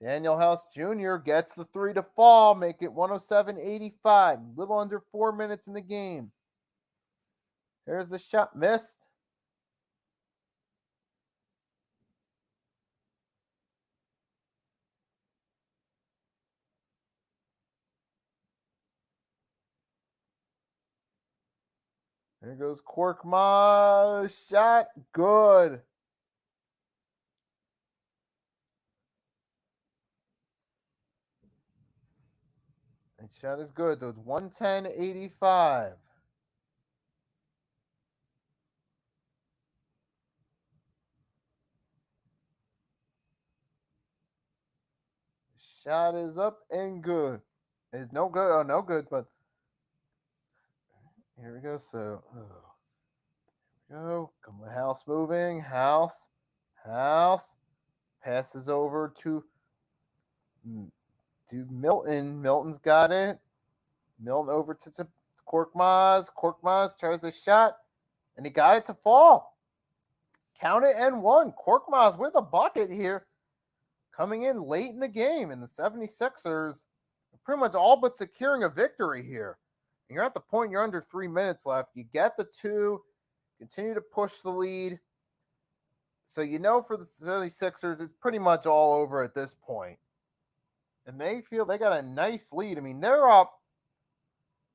Daniel House Jr. gets the three to fall. Make it 107-85. Little under 4 minutes in the game. There's the shot. Missed. There goes Korkmaz. Shot. Good. And shot is good. So it's 110-85. Shot is up and good. It's no good. Oh, no good. But here we go. So, here we go. Come the House moving. House. Passes over to Milton. Milton's got it. Milton over to Korkmaz. Korkmaz tries the shot, and he got it to fall. Count it and one. Korkmaz with a bucket here. Coming in late in the game, and the 76ers are pretty much all but securing a victory here. And you're at the point you're under 3 minutes left. You get the two, continue to push the lead. So you know for the 76ers, it's pretty much all over at this point. And they feel they got a nice lead. I mean, they're up.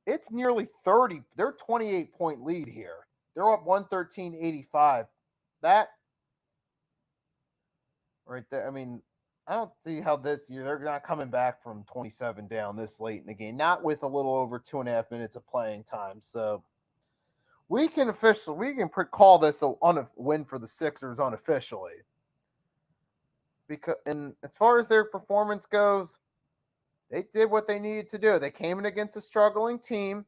It's nearly 30. They're 28-point lead here. They're up 113-85. That right there. I mean, I don't see how this year they're not coming back from 27 down this late in the game. Not with a little over 2.5 minutes of playing time. So we can call this a win for the Sixers unofficially. And as far as their performance goes, they did what they needed to do. They came in against a struggling team.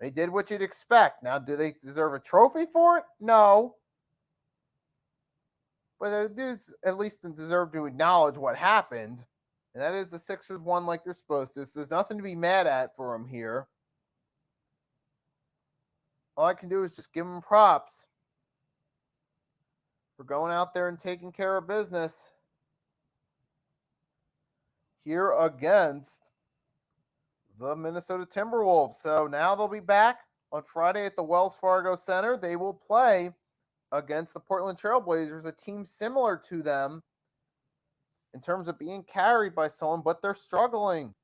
They did what you'd expect. Now, do they deserve a trophy for it? No. But they do at least deserve to acknowledge what happened. And that is the Sixers won like they're supposed to. So there's nothing to be mad at for them here. All I can do is just give them props for going out there and taking care of business here against the Minnesota Timberwolves. So now they'll be back on Friday at the Wells Fargo Center. They will play against the Portland Trailblazers, a team similar to them in terms of being carried by someone, but they're struggling.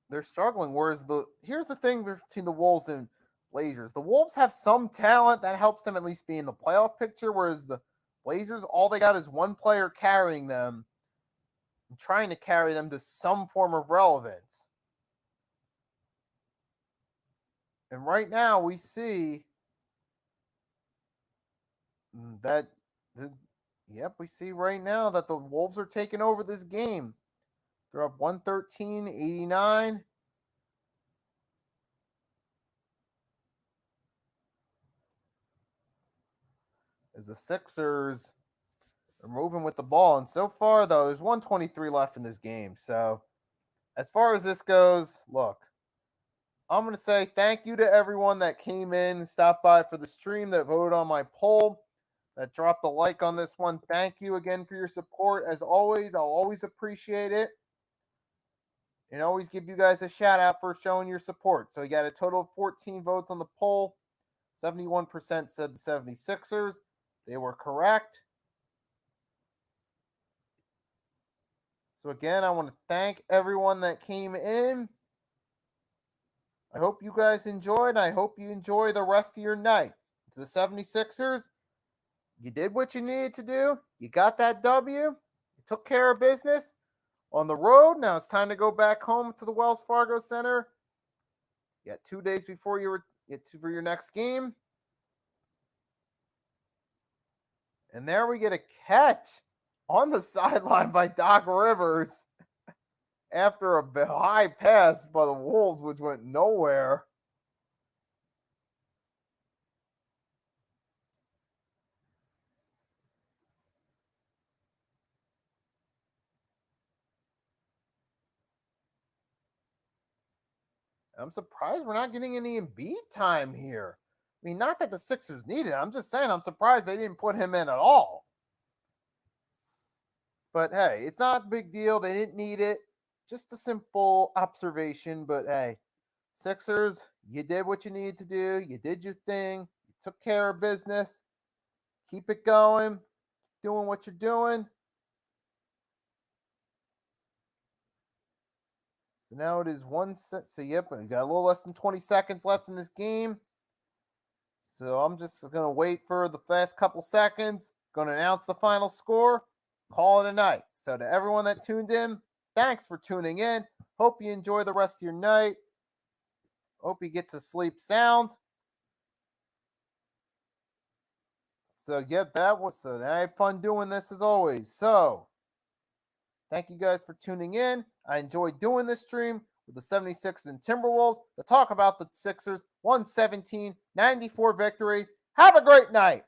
They're struggling. Whereas here's the thing between the Wolves and Blazers. The Wolves have some talent that helps them at least be in the playoff picture, whereas the Blazers, all they got is one player carrying them and trying to carry them to some form of relevance. And right now we see that we see right now that the Wolves are taking over this game. They're up 113-89. As the Sixers are moving with the ball. And so far, though, there's 123 left in this game. So as far as this goes, look, I'm going to say thank you to everyone that came in and stopped by for the stream, that voted on my poll, that dropped a like on this one. Thank you again for your support. As always, I'll always appreciate it. And always give you guys a shout out for showing your support. So you got a total of 14 votes on the poll. 71% said the 76ers. They were correct. So again, I want to thank everyone that came in. I hope you guys enjoyed. I hope you enjoy the rest of your night. To the 76ers, you did what you needed to do. You got that W. You took care of business on the road. Now it's time to go back home to the Wells Fargo Center. You got 2 days before you get for your next game. And there we get a catch on the sideline by Doc Rivers after a high pass by the Wolves, which went nowhere. I'm surprised we're not getting any Embiid time here. I mean, not that the Sixers need it. I'm just saying I'm surprised they didn't put him in at all. But hey, it's not a big deal. They didn't need it. Just a simple observation. But hey, Sixers, you did what you needed to do. You did your thing. You took care of business. Keep it going. Doing what you're doing. So now it is so yep, we got a little less than 20 seconds left in this game. So I'm just going to wait for the last couple seconds. Going to announce the final score. Call it a night. So to everyone that tuned in, thanks for tuning in. Hope you enjoy the rest of your night. Hope you get to sleep sound. So yep, I had fun doing this as always. So thank you guys for tuning in. I enjoyed doing this stream with the 76ers and Timberwolves to talk about the Sixers 117-94 victory. Have a great night.